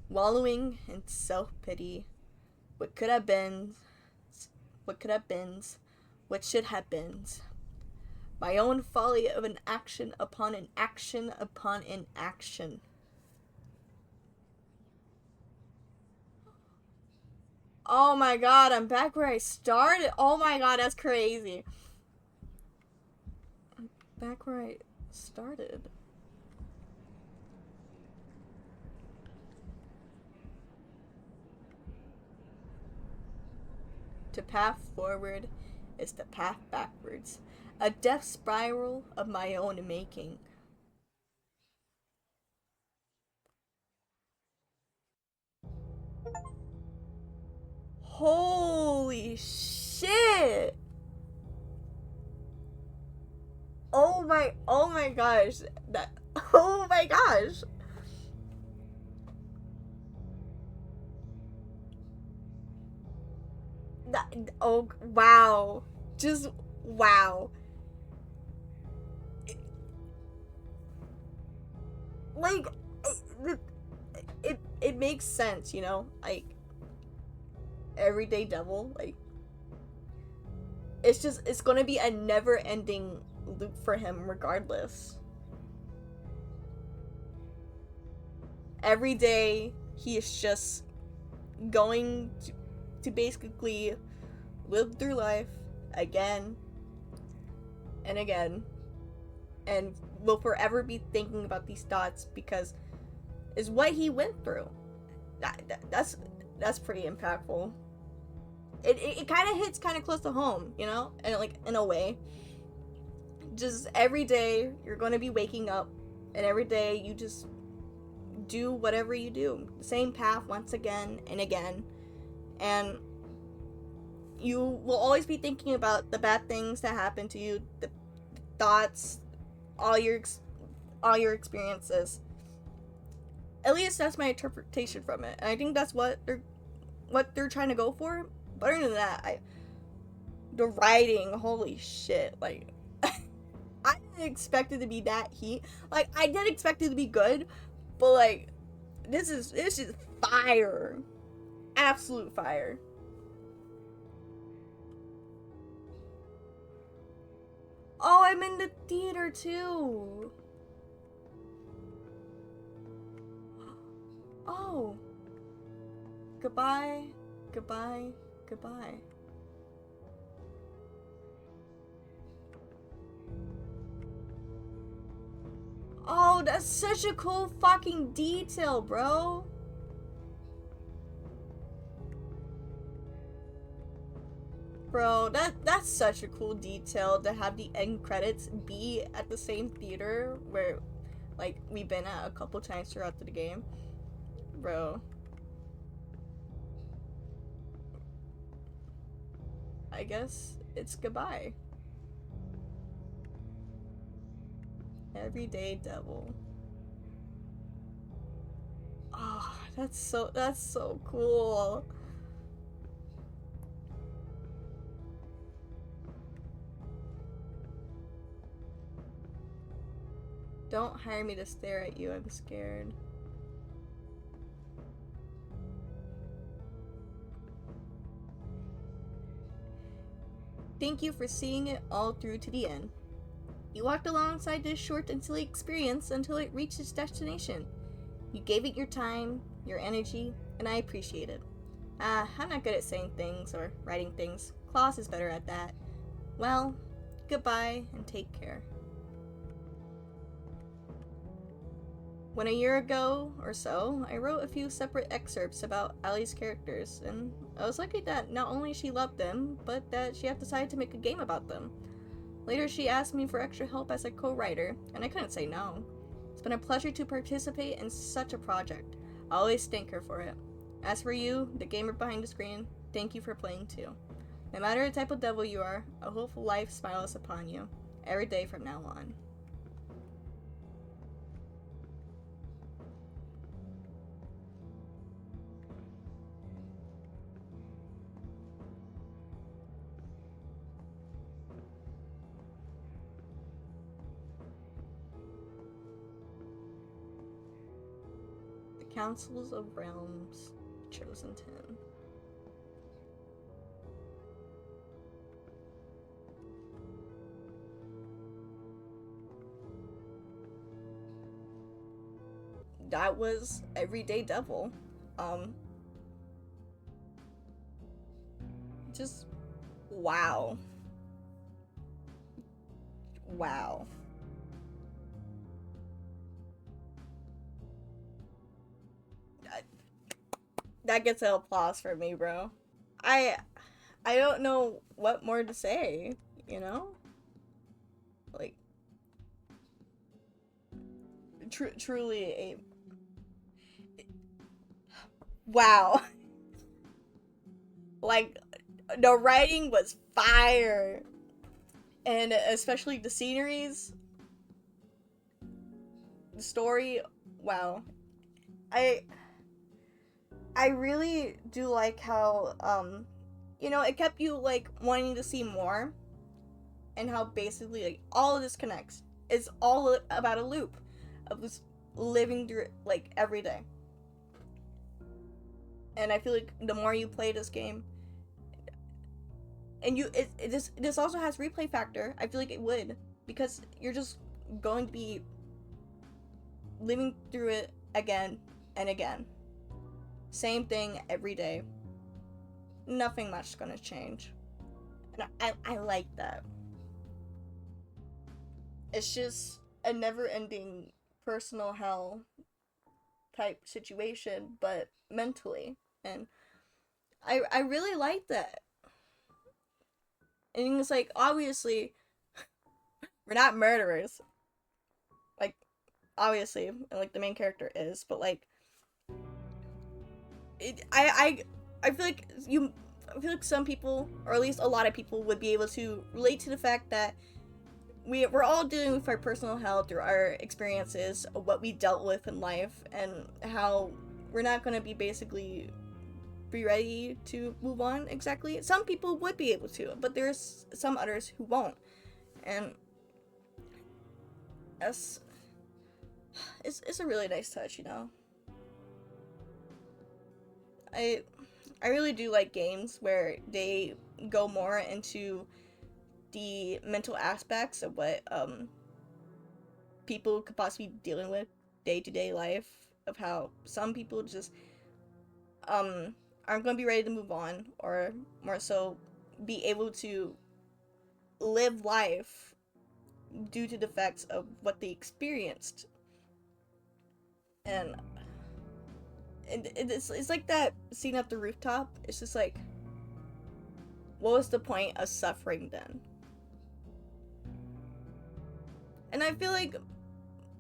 wallowing in self-pity. What could have been, what could have been, what should have been. My own folly of an action upon an action upon an action. Oh my god, I'm back where I started. Oh my god, that's crazy. I'm back where I started. To path forward is the path backwards. A death spiral of my own making. Holy shit! Oh my gosh. Oh my gosh. Oh, wow. Just, wow. Like, it makes sense, you know? Like, everyday devil, like, it's gonna be a never-ending loop for him regardless. Every day, he is just going to basically live through life again and again, and will forever be thinking about these thoughts because it's what he went through. That's pretty impactful. It kind of hits kind of close to home, you know, and like in a way. Just every day you're going to be waking up, and every day you just do whatever you do, the same path once again and again, and you will always be thinking about the bad things that happen to you, the thoughts, all your experiences. At least that's my interpretation from it, and I think that's what they're trying to go for. But other than that, the writing, holy shit, like I didn't expect it to be that heat. Like, I did expect it to be good, but like this is fire. Absolute fire. Oh, I'm in the theater too. Oh. Goodbye. Goodbye. Goodbye. Oh, that's such a cool fucking detail, bro. Bro, that's such a cool detail to have the end credits be at the same theater where, like, we've been at a couple times throughout the game. Bro. I guess it's goodbye. Everyday devil. Oh, that's so cool. Don't hire me to stare at you, I'm scared. Thank you for seeing it all through to the end. You walked alongside this short and silly experience until it reached its destination. You gave it your time, your energy, and I appreciate it. I'm not good at saying things or writing things. Klaus is better at that. Well, goodbye and take care. When a year ago or so, I wrote a few separate excerpts about Allie's characters, and I was lucky that not only she loved them, but that she had decided to make a game about them. Later, she asked me for extra help as a co-writer, and I couldn't say no. It's been a pleasure to participate in such a project. I always thank her for it. As for you, the gamer behind the screen, thank you for playing too. No matter the type of devil you are, I hope life smiles upon you every day from now on. The Councils of Realms, Chosen 10. That was Everyday Devil. Just wow. Wow. That gets an applause for me, bro. I I don't know what more to say, you know? Like truly a wow. Like the writing was fire. And especially the sceneries, the story, wow. I really do like how you know, it kept you like wanting to see more, and how basically like all of this connects. It's all about a loop of just living through it like every day. And I feel like the more you play this game, and this also has replay factor. I feel like it would, because you're just going to be living through it again and again. Same thing every day. Nothing much is gonna change. And I like that. It's just a never-ending personal hell type situation, but mentally. And I really like that. And it's like, obviously, we're not murderers. Like, obviously, like the main character is, but like, I feel like I feel like some people, or at least a lot of people, would be able to relate to the fact that we're all dealing with our personal hell through our experiences, what we dealt with in life, and how we're not gonna be basically be ready to move on exactly. Some people would be able to, but there's some others who won't. And it's a really nice touch, you know. I really do like games where they go more into the mental aspects of what people could possibly be dealing with day-to-day life, of how some people just aren't going to be ready to move on, or more so be able to live life due to the effects of what they experienced. And it's like that scene at the rooftop. It's just like, what was the point of suffering then? And I feel like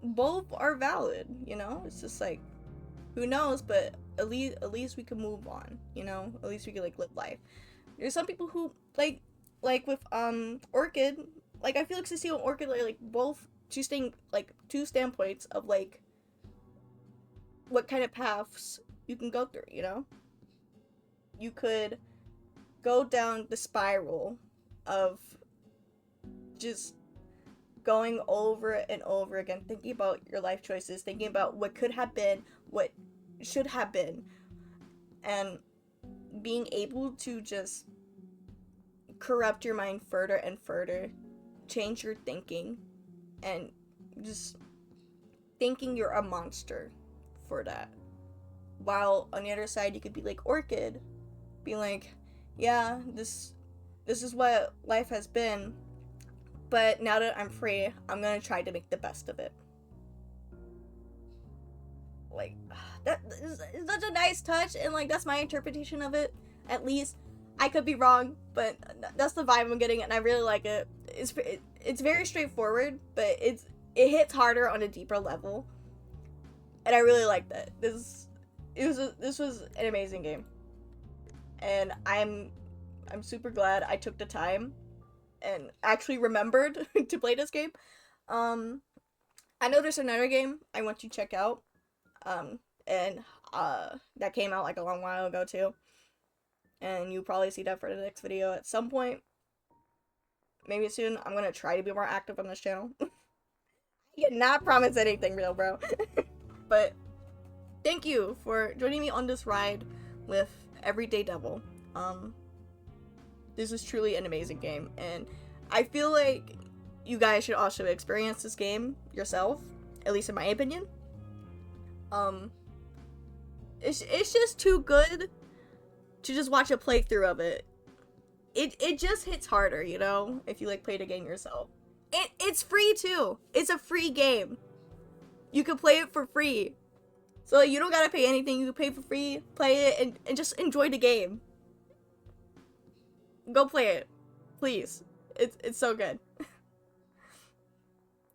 both are valid, you know? It's just like, who knows, but at least we can move on, you know? At least we can like live life. There's some people who like with Orchid, like I feel like Cecile and Orchid are like both two standpoints of like what kind of paths you can go through, you know? You could go down the spiral of just going over and over again, thinking about your life choices, thinking about what could have been, what should have been, and being able to just corrupt your mind further and further, change your thinking, and just thinking you're a monster for that. While on the other side, you could be like Orchid, being like, yeah, this is what life has been, but now that I'm free, I'm gonna try to make the best of it. Like, that is such a nice touch, and like that's my interpretation of it. At least I could be wrong, but that's the vibe I'm getting, and I really like it. It's very straightforward, but it hits harder on a deeper level, and I really like that. This was an amazing game. and I'm super glad I took the time and actually remembered to play this game. I know there's another game I want to check out, and that came out like a long while ago too, and you'll probably see that for the next video at some point. Maybe soon. I'm gonna try to be more active on this channel. I cannot promise anything real, bro. But thank you for joining me on this ride with Everyday Devil. This is truly an amazing game, and I feel like you guys should also experience this game yourself, at least in my opinion. It's just too good to just watch a playthrough of it. It just hits harder, you know, if you like play the game yourself. It's free too. It's a free game. You can play it for free. So you don't gotta pay anything. You can pay for free, play it, and just enjoy the game. Go play it. Please. It's so good.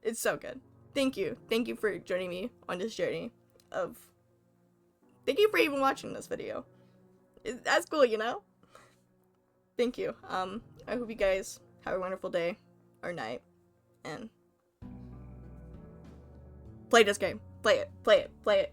It's so good. Thank you. Thank you for joining me on this journey of... Thank you for even watching this video. That's cool, you know? Thank you. I hope you guys have a wonderful day or night. And play this game. Play it. Play it. Play it.